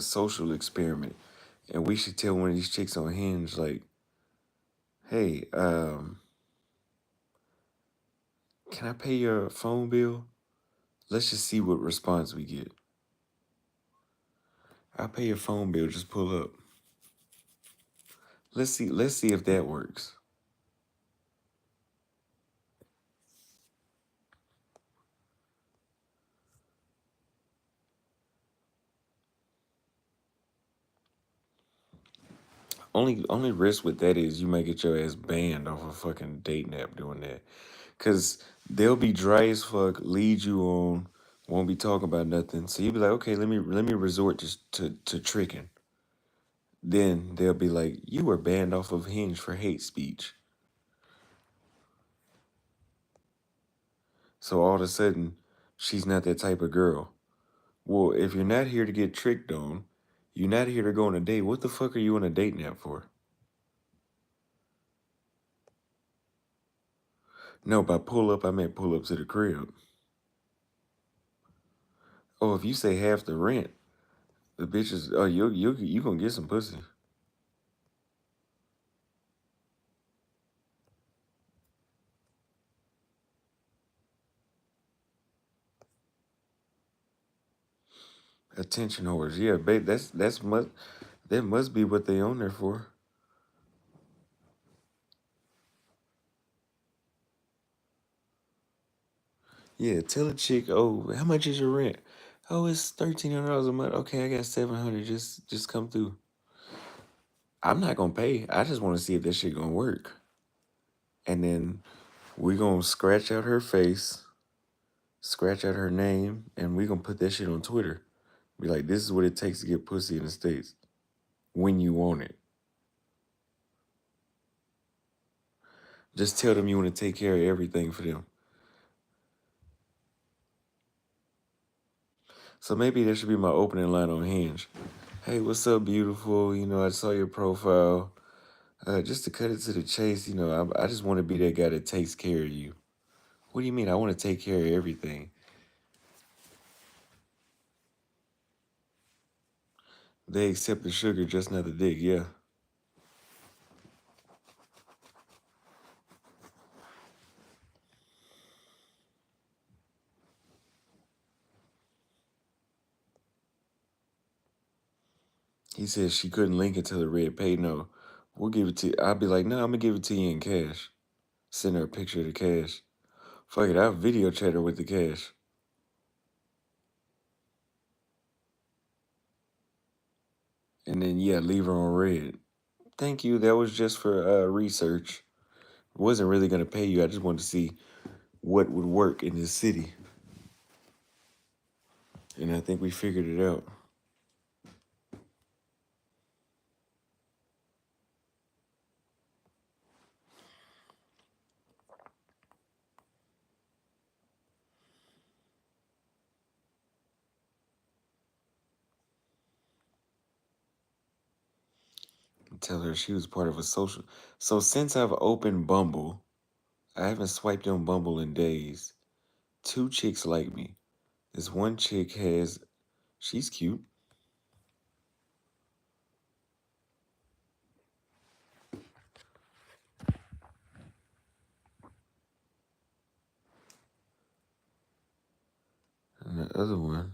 social experiment, and we should tell one of these chicks on Hinge, like, "Hey, can I pay your phone bill? Let's just see what response we get. I'll pay your phone bill. Just pull up. Let's see. Let's see if that works." Only risk with that is you might get your ass banned off a fucking dating app doing that. Cause they'll be dry as fuck, lead you on, won't be talking about nothing. So you'll be like, okay, let me resort to tricking. Then they'll be like, you were banned off of Hinge for hate speech. So all of a sudden, she's not that type of girl. Well, if you're not here to get tricked on, you're not here to go on a date. What the fuck are you on a dating app for? No, by pull up, I meant pull up to the crib. Oh, if you say half the rent, the bitches, oh, you gonna get some pussy. Attention whores, yeah, babe. That must be what they on there for. Yeah, tell a chick, oh, how much is your rent? Oh, it's $1,300 a month. Okay, I got 700. Just come through. I'm not gonna pay. I just want to see if that shit gonna work. And then we gonna scratch out her face, scratch out her name, and we gonna put that shit on Twitter. Be like, this is what it takes to get pussy in the States when you want it. Just tell them you want to take care of everything for them. So maybe that should be my opening line on Hinge. Hey, what's up, beautiful? I saw your profile. Just to cut it to the chase, I just want to be that guy that takes care of you. What do you mean? I want to take care of everything. They accept the sugar, just not the dick. Yeah. He said she couldn't link it to the red pay. No, we'll give it to you. I'll be like, no, I'm going to give it to you in cash. Send her a picture of the cash. Fuck it, I'll video chat her with the cash. And then, yeah, leave her on red. Thank you. That was just for research. Wasn't really going to pay you. I just wanted to see what would work in this city. And I think we figured it out. Tell her she was part of a social. So since I've opened Bumble, I haven't swiped on Bumble in days. Two chicks like me. This one chick has. She's cute. And the other one.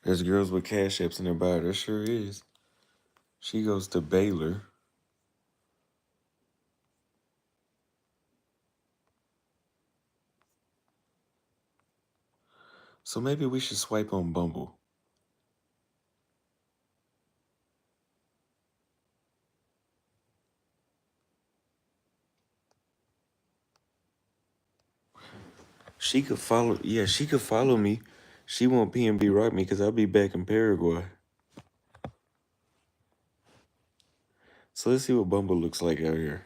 There's girls with cash apps in their bio. There sure is. She goes to Baylor. So maybe we should swipe on Bumble. She could follow. Yeah, she could follow me. She won't PNB rock me because I'll be back in Paraguay. So let's see what Bumble looks like out here.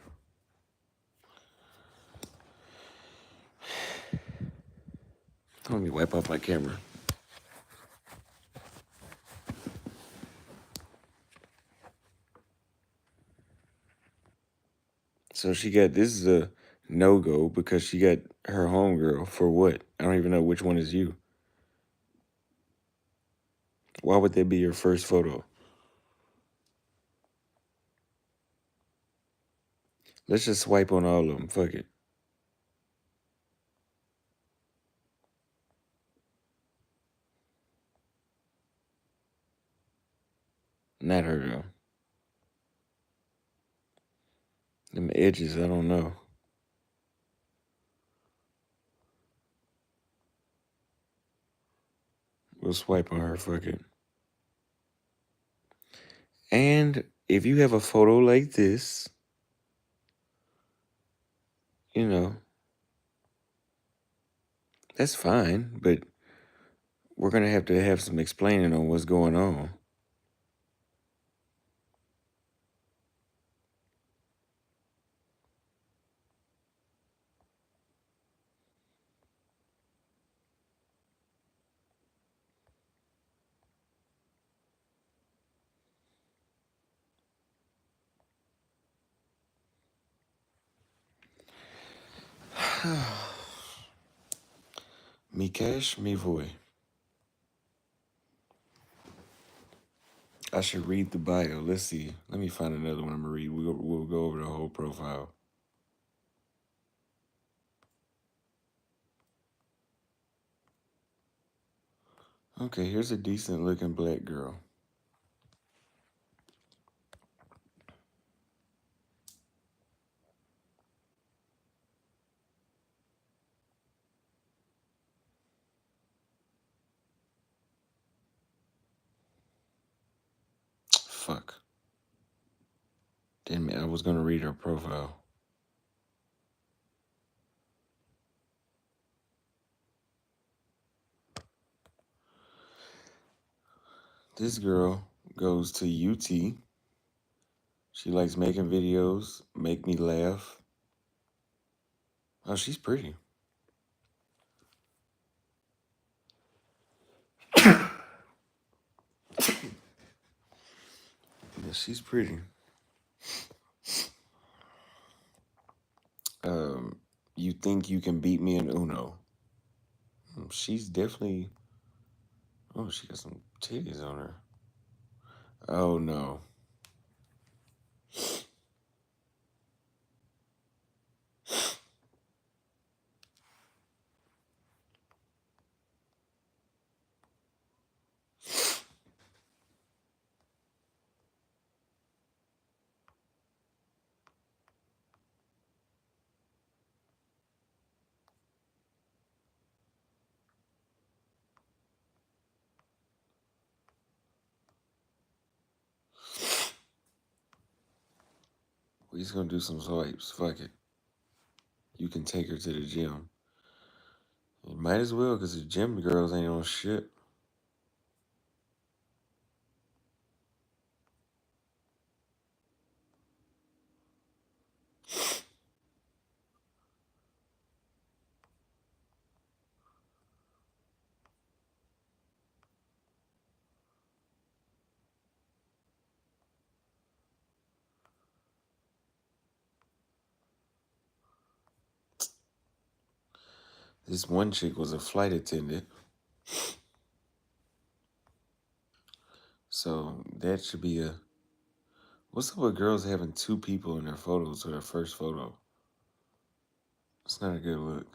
Let me wipe off my camera. So she got, this is a no-go because she got her homegirl for what? I don't even know which one is you. Why would that be your first photo? Let's just swipe on all of them. Fuck it. Not her though. Them edges, I don't know. We'll swipe on her. Fuck it. And if you have a photo like this, you know, that's fine, but we're going to have some explaining on what's going on. Me cash, me voy. I should read the bio. Let's see. Let me find another one I'm going to read. We'll go over the whole profile. Okay, here's a decent looking black girl. Fuck. Damn it, I was going to read her profile. This girl goes to UT. She likes making videos, make me laugh. Oh, she's pretty. Yeah, she's pretty. You think you can beat me in Uno? She's definitely. Oh, she got some titties on her. Oh no. We're just gonna do some swipes. Fuck it. You can take her to the gym. You might as well, because the gym girls ain't on shit. This one chick was a flight attendant. So that should be a. What's up with girls having two people in their photos or their first photo? It's not a good look.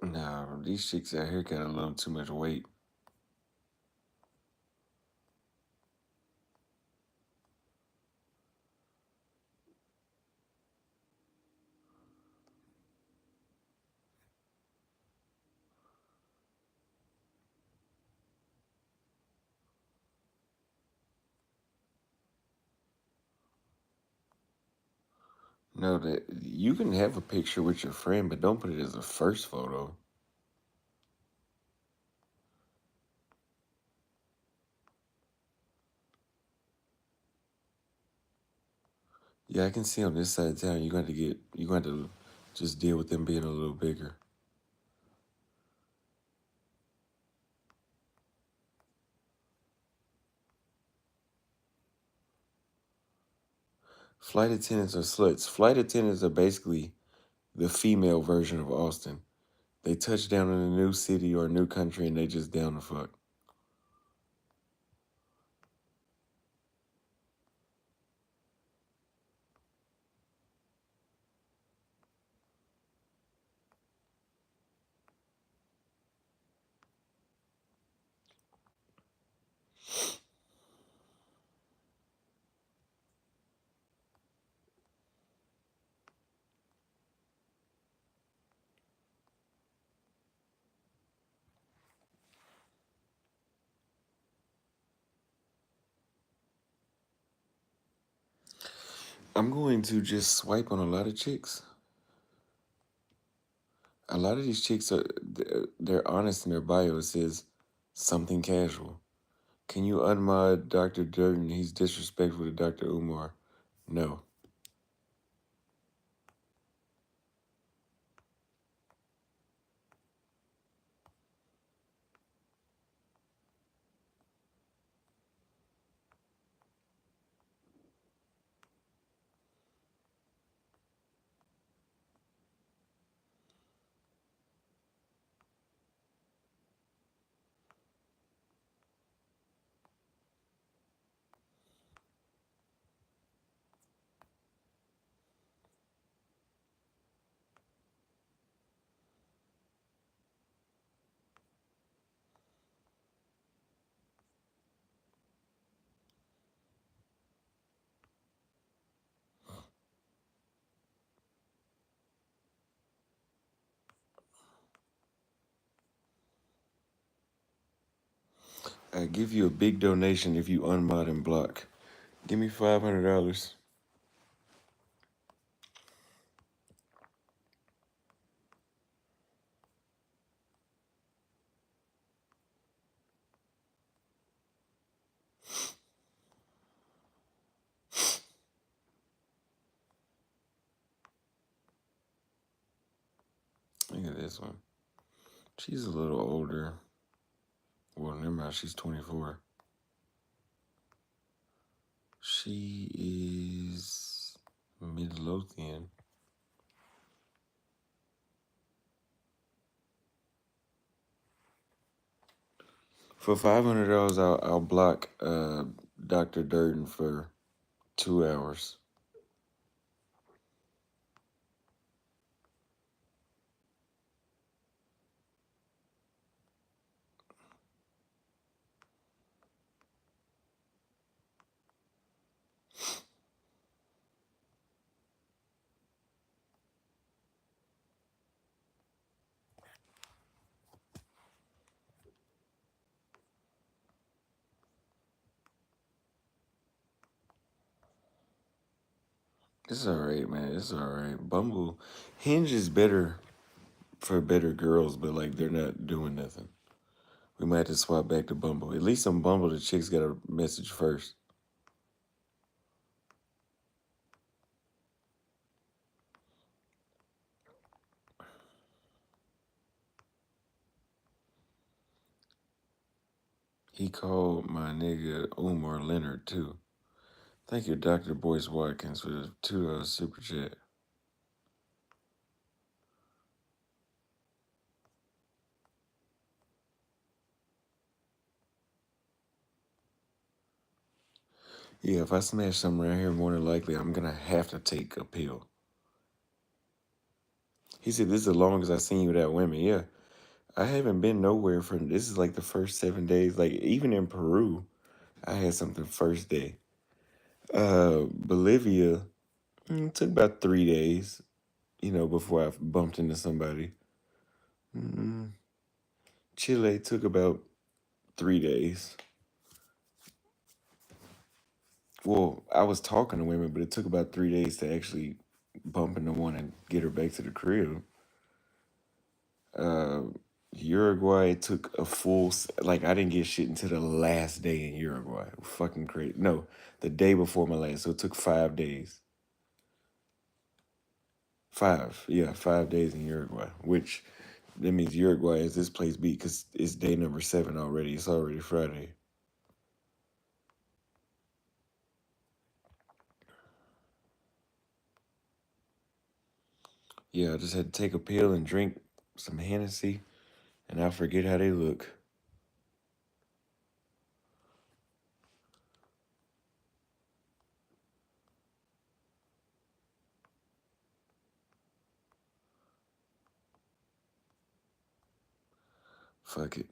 Nah, these chicks out here got a little too much weight. No, that you can have a picture with your friend, but don't put it as a first photo. Yeah, I can see on this side of town you're going to just deal with them being a little bigger. Flight attendants are sluts. Flight attendants are basically the female version of Austin. They touch down in a new city or a new country and they just down the fuck. I'm going to just swipe on a lot of chicks. A lot of these chicks they're honest in their bio. It says something casual. Can you unmod Dr. Durden? He's disrespectful to Dr. Umar. No. I give you a big donation if you unmod and block. Give me $500. Look at this one. She's a little older. Well, never mind. She's 24. She is Midlothian. For $500, I'll block Dr. Durden for 2 hours. It's alright, man. It's alright. Bumble, Hinge is better for better girls, but like they're not doing nothing. We might have to swap back to Bumble. At least on Bumble, the chicks got a message first. He called my nigga Umar Leonard too. Thank you, Dr. Boyce Watkins, for the $2 super chat. Yeah, if I smash something around here, more than likely I'm gonna have to take a pill. He said, "This is the longest I've seen you without women." Yeah, I haven't been nowhere from. This is like the first 7 days. Like even in Peru, I had something first day. Bolivia took about 3 days. Before I bumped into somebody. Mm, Chile took about 3 days. Well, I was talking to women, but it took about 3 days to actually bump into one and get her back to the crib. Uh, Uruguay took a like I didn't get shit until the last day in Uruguay. Fucking crazy. No, the day before my last. So it took 5 days. 5 days in Uruguay, which that means Uruguay is this place beat because it's day number 7 already. It's already Friday. Yeah, I just had to take a pill and drink some Hennessy, and I forget how they look. Fuck it.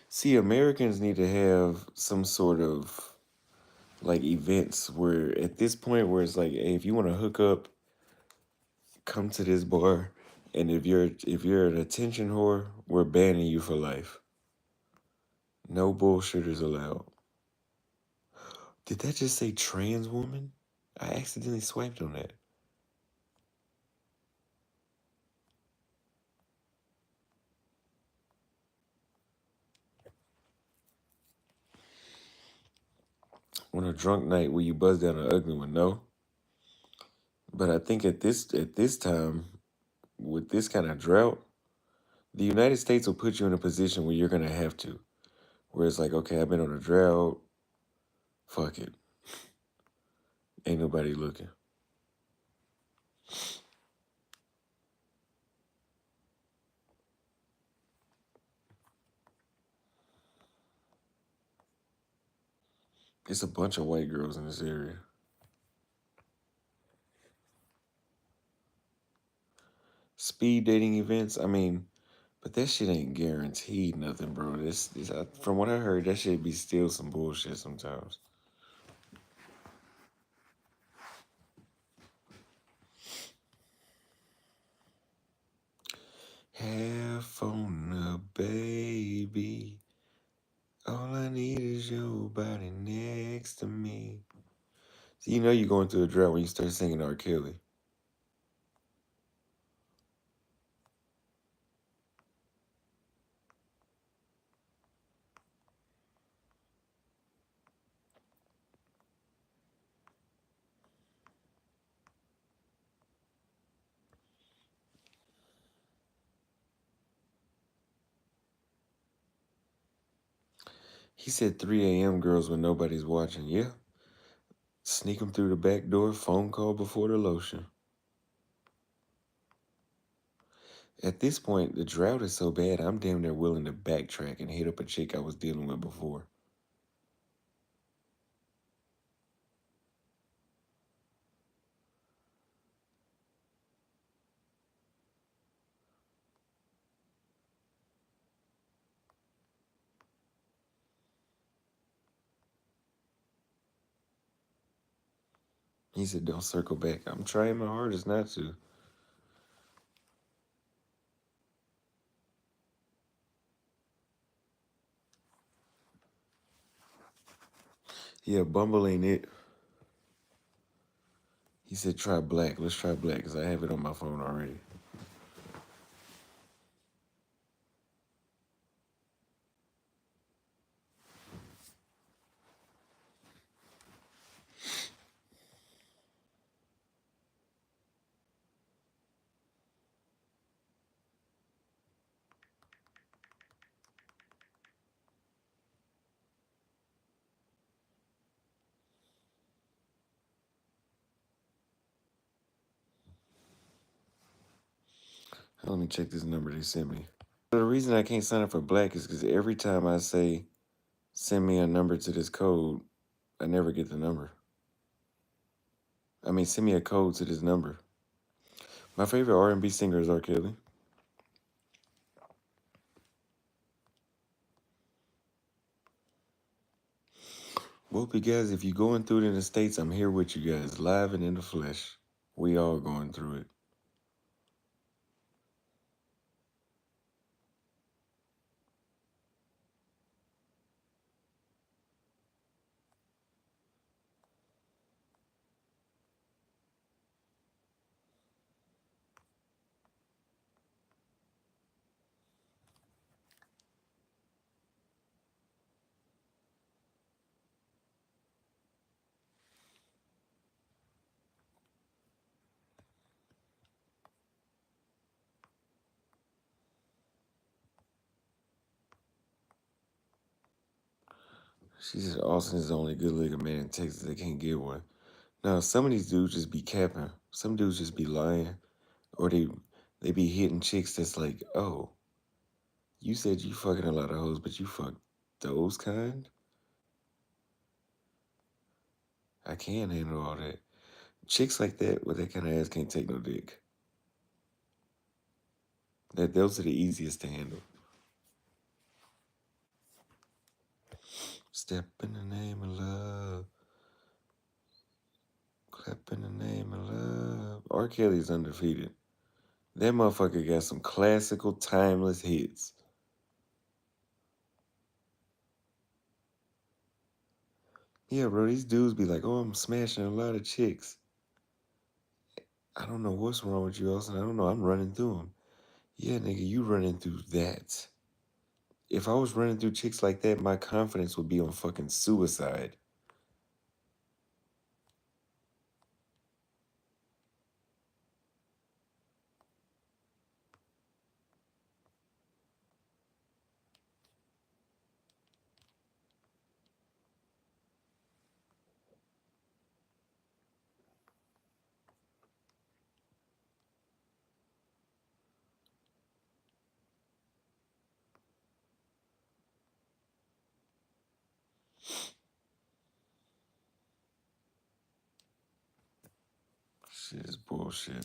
See, Americans need to have some sort of like events where at this point where it's like, hey, if you want to hook up, come to this bar, and if you're an attention whore, we're banning you for life. No bullshitters allowed. Did that just say trans woman? I accidentally swiped on that. On a drunk night where you buzz down an ugly one, no. But I think at this time, with this kind of drought, the United States will put you in a position where you're gonna have to. Where it's like, okay, I've been on a drought. Fuck it. Ain't nobody looking. It's a bunch of white girls in this area. Speed dating events, I mean, but that shit ain't guaranteed nothing, bro. From what I heard, that shit be still some bullshit sometimes. Half on a baby. All I need is your body next to me. So you know you're going through a drought when you start singing R. Kelly. He said 3 a.m. girls when nobody's watching. Yeah. Sneak them through the back door, phone call before the lotion. At this point, the drought is so bad, I'm damn near willing to backtrack and hit up a chick I was dealing with before. He said, don't circle back. I'm trying my hardest not to. Yeah, Bumble ain't it. He said, try black. Let's try black because I have it on my phone already. Let me check this number they sent me. The reason I can't sign up for Black is because every time I say send me a number to this code, I never get the number. I mean, send me a code to this number. My favorite R&B singer is R. Kelly. Well, guys, if you're going through it in the States, I'm here with you guys, live and in the flesh. We all going through it. She said Austin is the only good-looking man in Texas that can't get one. Now, some of these dudes just be capping. Some dudes just be lying. Or they be hitting chicks that's like, oh, you said you fucking a lot of hoes, but you fuck those kind? I can't handle all that. Chicks like that with that kind of ass can't take no dick. Those are the easiest to handle. Step in the name of love. Clap in the name of love. R. Kelly's undefeated. That motherfucker got some classical, timeless hits. Yeah, bro, these dudes be like, oh, I'm smashing a lot of chicks. I don't know what's wrong with you, Austin. I don't know. I'm running through them. Yeah, nigga, you running through that. If I was running through chicks like that, my confidence would be on fucking suicide. Shit is bullshit.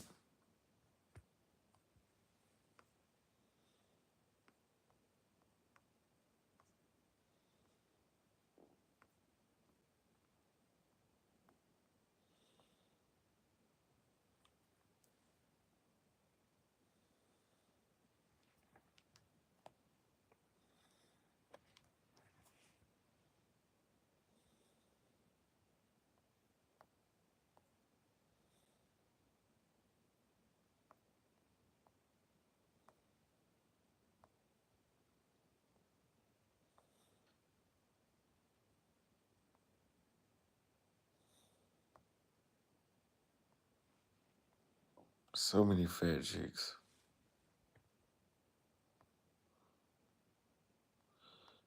So many fat chicks.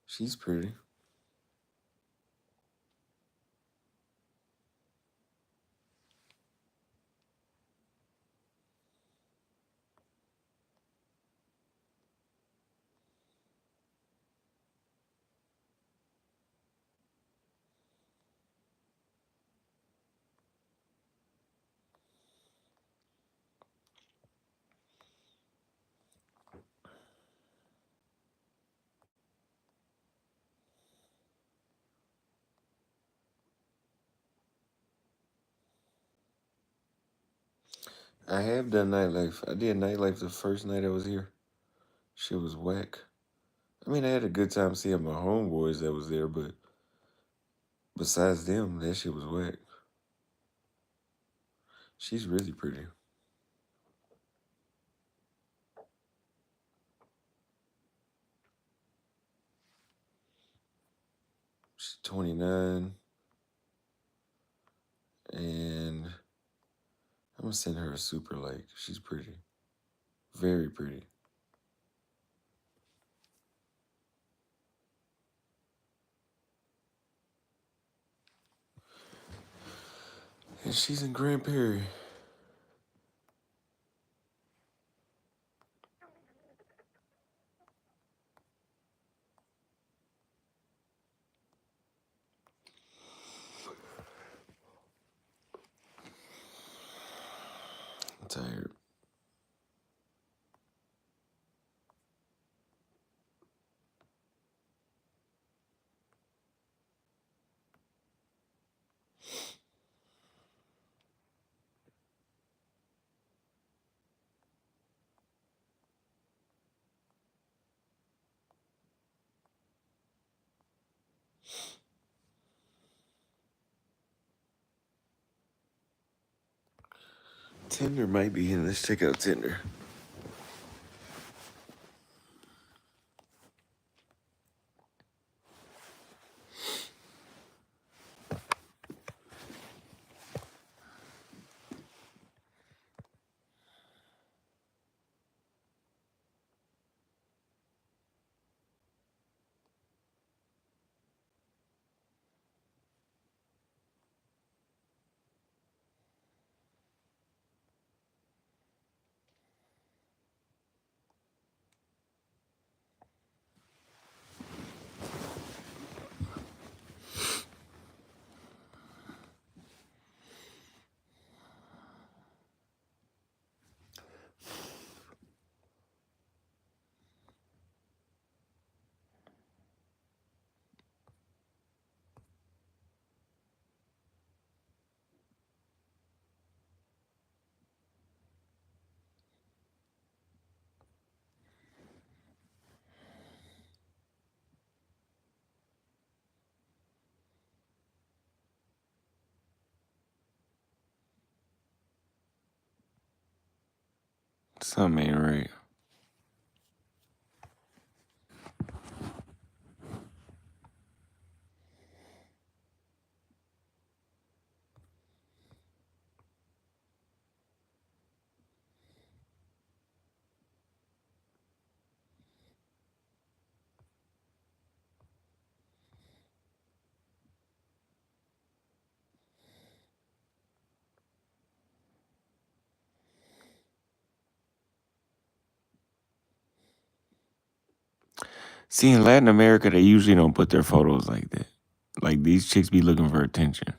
She's pretty. I have done nightlife. I did nightlife the first night I was here. Shit was whack. I mean, I had a good time seeing my homeboys that was there, but besides them, that shit was whack. She's really pretty. She's 29, and I'm gonna send her a super like. She's pretty. Very pretty. And she's in Grand Prairie. I'm tired. Tinder might be in. Let's check out Tinder. Something ain't right. See, in Latin America, they usually don't put their photos like that. Like, these chicks be looking for attention.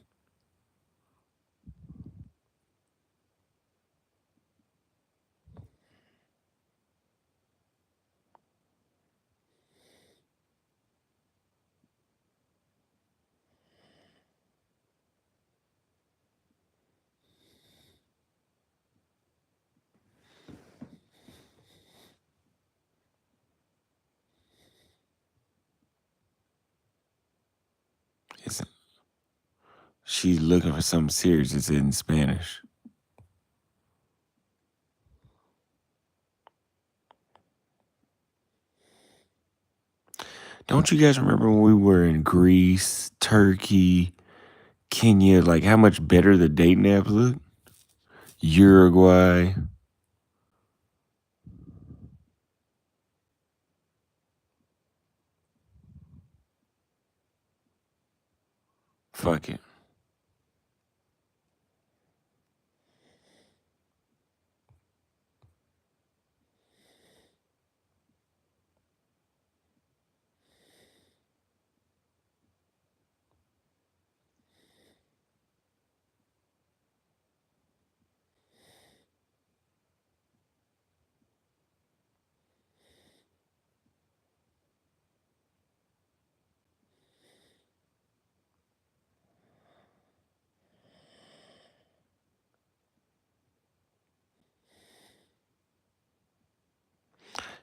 It's, she's looking for something serious. It's in Spanish. Don't you guys remember when we were in Greece, Turkey, Kenya, like how much better the dating apps look? Uruguay. Fuck it.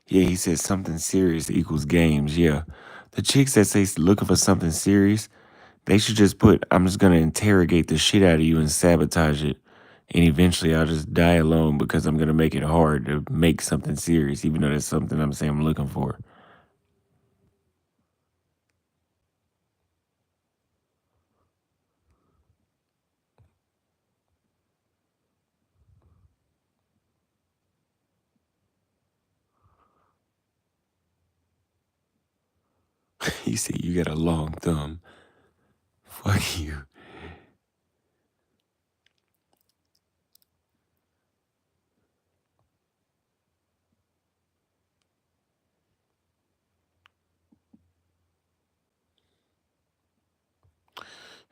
Yeah, he said something serious equals games. Yeah. The chicks that say looking for something serious, they should just put, I'm just going to interrogate the shit out of you and sabotage it. And eventually I'll just die alone because I'm going to make it hard to make something serious, even though that's something I'm saying I'm looking for. He said, you got a long thumb. Fuck you.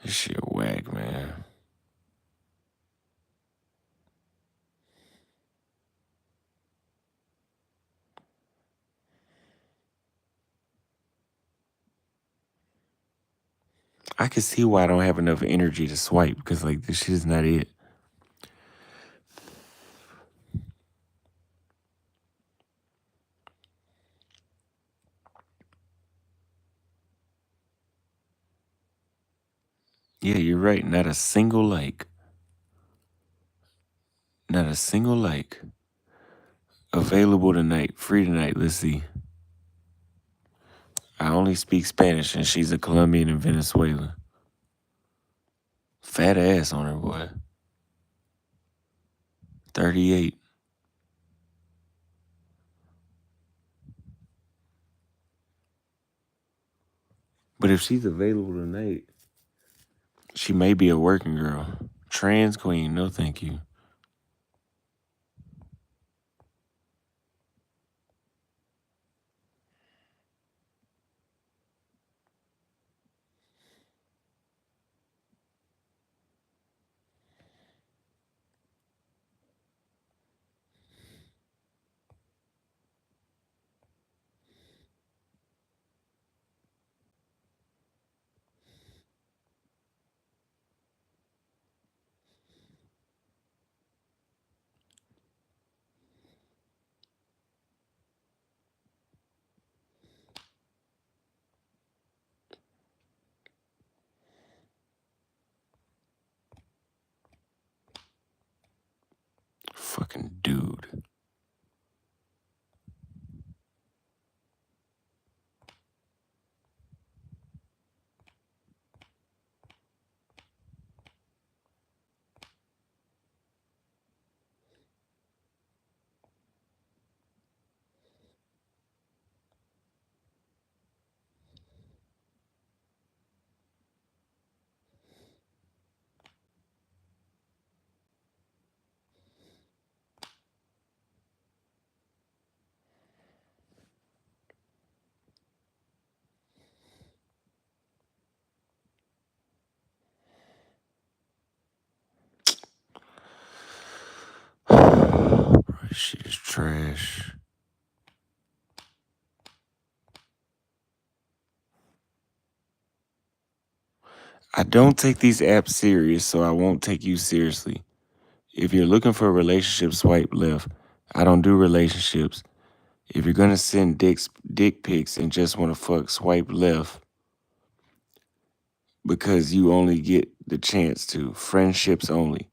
This shit whack, man. I can see why I don't have enough energy to swipe because like this shit is not it. Yeah, you're right. Not a single like. Not a single like. Available tonight. Free tonight. Let's see. I only speak Spanish and she's a Colombian in Venezuela. Fat ass on her, boy. 38. But if she's available tonight, she may be a working girl. Trans queen, no thank you. Fucking dude. This shit is trash. I don't take these apps serious, so I won't take you seriously. If you're looking for a relationship, swipe left. I don't do relationships. If you're gonna send dick pics and just wanna fuck, swipe left because you only get the chance to. Friendships only.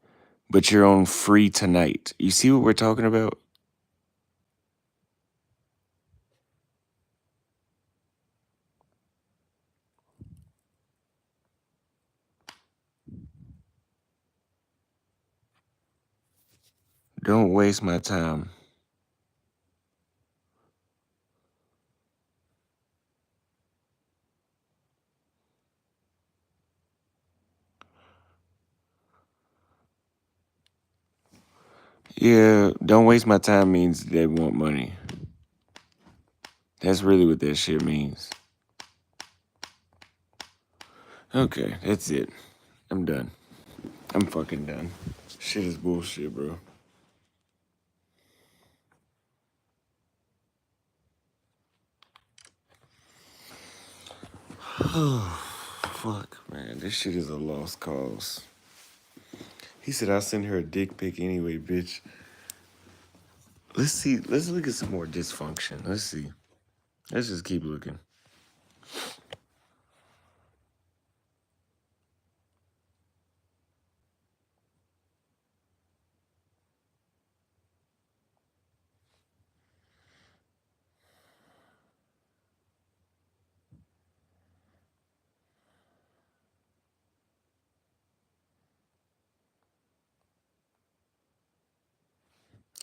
But you're on free tonight. You see what we're talking about? Don't waste my time. Yeah, don't waste my time means they want money. That's really what that shit means. Okay, that's it. I'm done. I'm fucking done. Shit is bullshit, bro. Oh, fuck, man. This shit is a lost cause. He said I'll send her a dick pic anyway, bitch. Let's see. Let's look at some more dysfunction. Let's see. Let's just keep looking.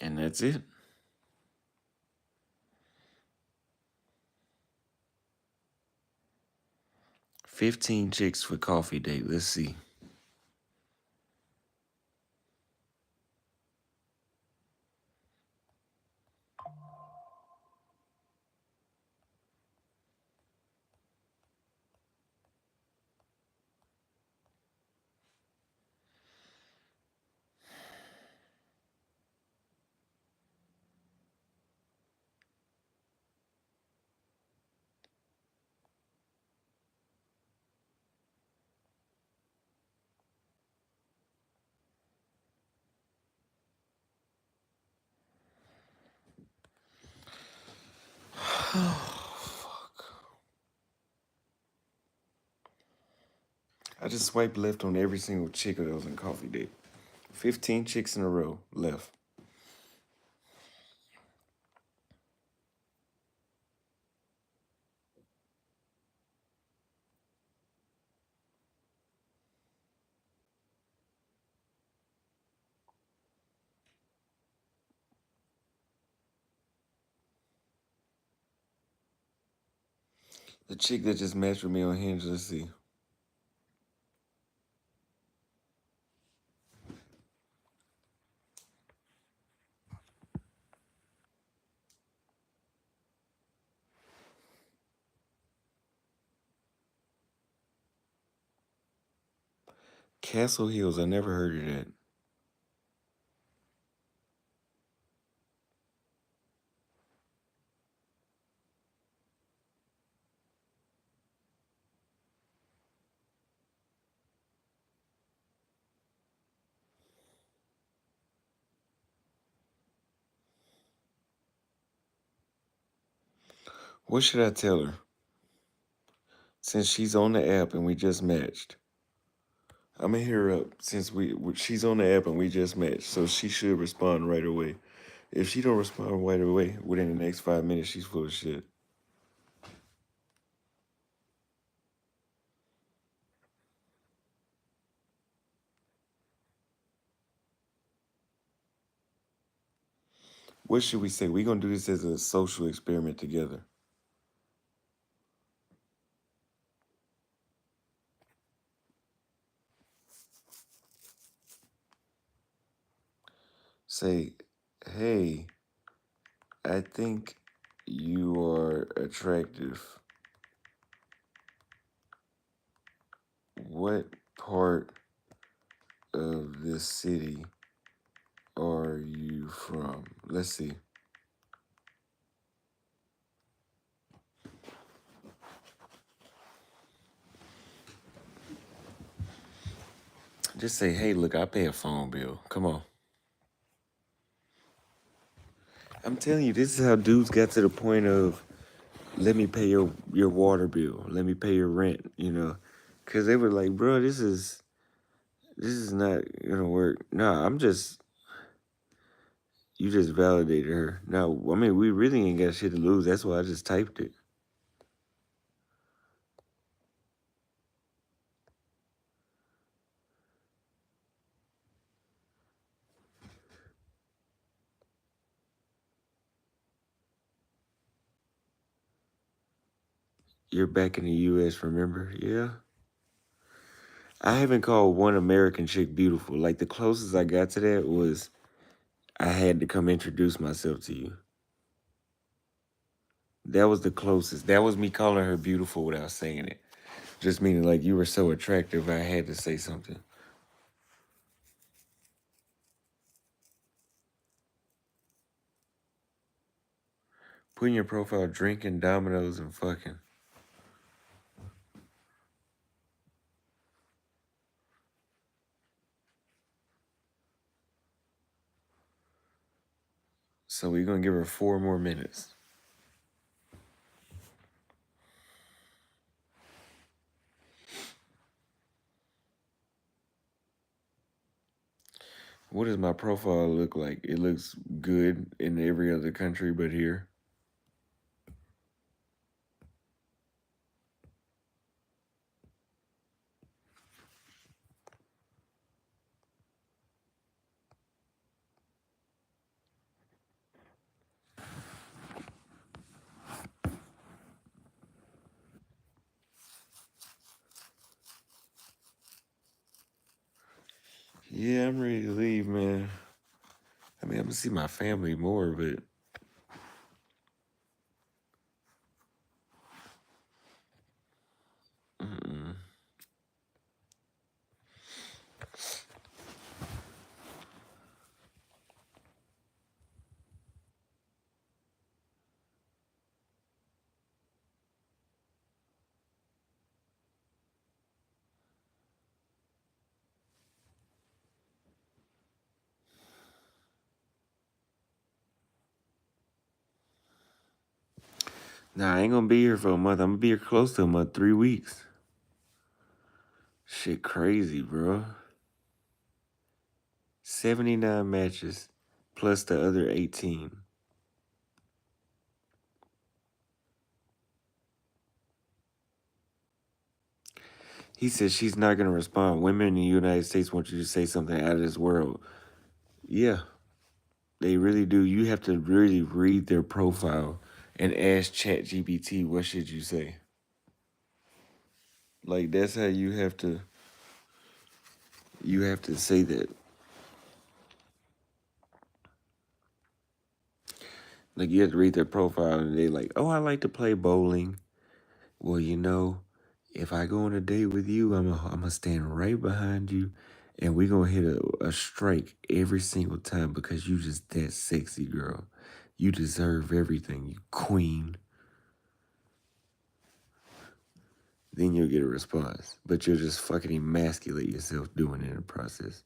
And that's it. 15 chicks for coffee date. Let's see. I just swiped left on every single chick that was in coffee date. 15 chicks in a row left. The chick that just matched with me on Hinge, let's see. Castle Hills, I never heard of that. What should I tell her? Since she's on the app and we just matched. I'm gonna hit her up since she's on the app and we just matched, so she should respond right away. If she don't respond right away within the next 5 minutes, she's full of shit. What should we say? We're gonna do this as a social experiment together. Say, hey, I think you are attractive. What part of this city are you from? Let's see. Just say, hey, look, I pay a phone bill. Come on. I'm telling you, this is how dudes got to the point of, let me pay your water bill. Let me pay your rent, you know. Because they were like, bro, this is not going to work. Nah, you just validated her. Now, I mean, we really ain't got shit to lose. That's why I just typed it. You're back in the U.S., remember? Yeah. I haven't called one American chick beautiful. Like, the closest I got to that was I had to come introduce myself to you. That was the closest. That was me calling her beautiful without saying it. Just meaning, like, you were so attractive, I had to say something. Put in your profile, drinking, Dominoes, and fucking. So we're going to give her 4 more minutes. What does my profile look like? It looks good in every other country but here. Yeah, I'm ready to leave, man. I mean, I'm going to see my family more, but... Mm-mm. Nah, I ain't gonna be here for a month. I'm gonna be here close to a month, 3 weeks. Shit crazy, bro. 79 matches plus the other 18. He says she's not going to respond. Women in the United States want you to say something out of this world. Yeah, they really do. You have to really read their profile and ask ChatGPT, what should you say? Like, that's how you have to say that. Like, you have to read their profile and they like, oh, I like to play bowling. Well, if I go on a date with you, I'm gonna stand right behind you, and we're gonna hit a strike every single time because you just that sexy, girl. You deserve everything, you queen. Then you'll get a response, but you'll just fucking emasculate yourself doing it in the process.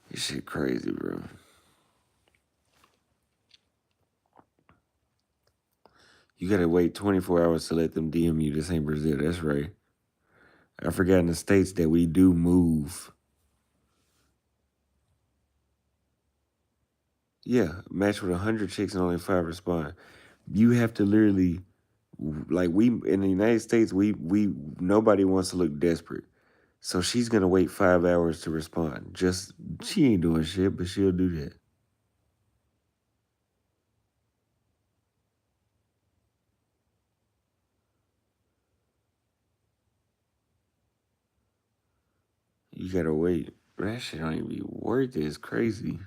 This shit crazy, bro. You gotta wait 24 hours to let them DM you. This ain't Brazil. That's right. I forgot in the States that we do move. Yeah, match with 100 chicks and only 5 respond. You have to literally, like, we in the United States, we nobody wants to look desperate. So she's gonna wait 5 hours to respond. Just she ain't doing shit, but she'll do that. You gotta wait. That shit don't even be worth it. It's crazy.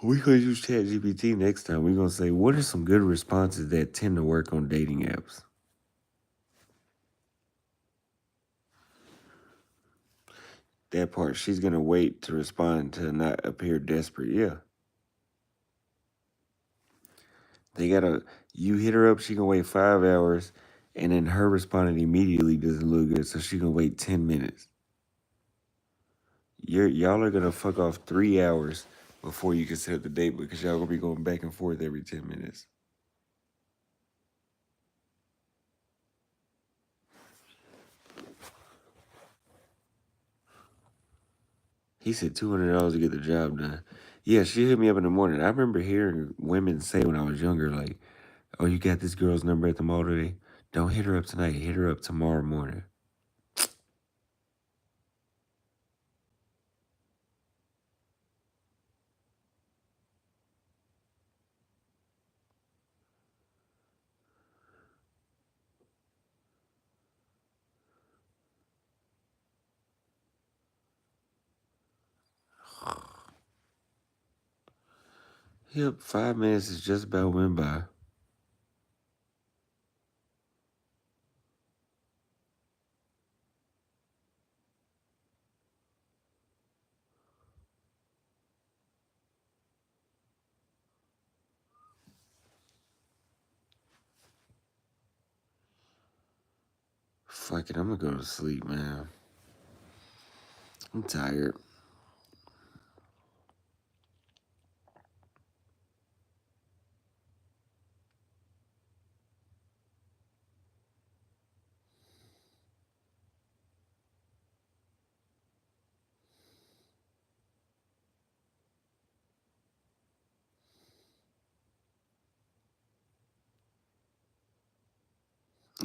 We could use ChatGPT next time. We're gonna say, what are some good responses that tend to work on dating apps? That part, she's gonna wait to respond to not appear desperate. Yeah. You hit her up, she can wait 5 hours, and then her responding immediately doesn't look good, so she can wait 10 minutes. Y'all are gonna fuck off 3 hours before you can set up the date because y'all gonna be going back and forth every 10 minutes. He said $200 to get the job done. Yeah, she hit me up in the morning. I remember hearing women say when I was younger, like, oh, you got this girl's number at the mall today? Don't hit her up tonight. Hit her up tomorrow morning. Yep, 5 minutes is just about went by. Fuck it, I'm gonna go to sleep, man. I'm tired.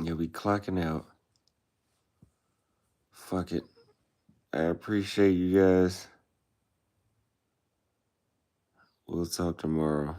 You'll be clocking out. Fuck it. I appreciate you guys. We'll talk tomorrow.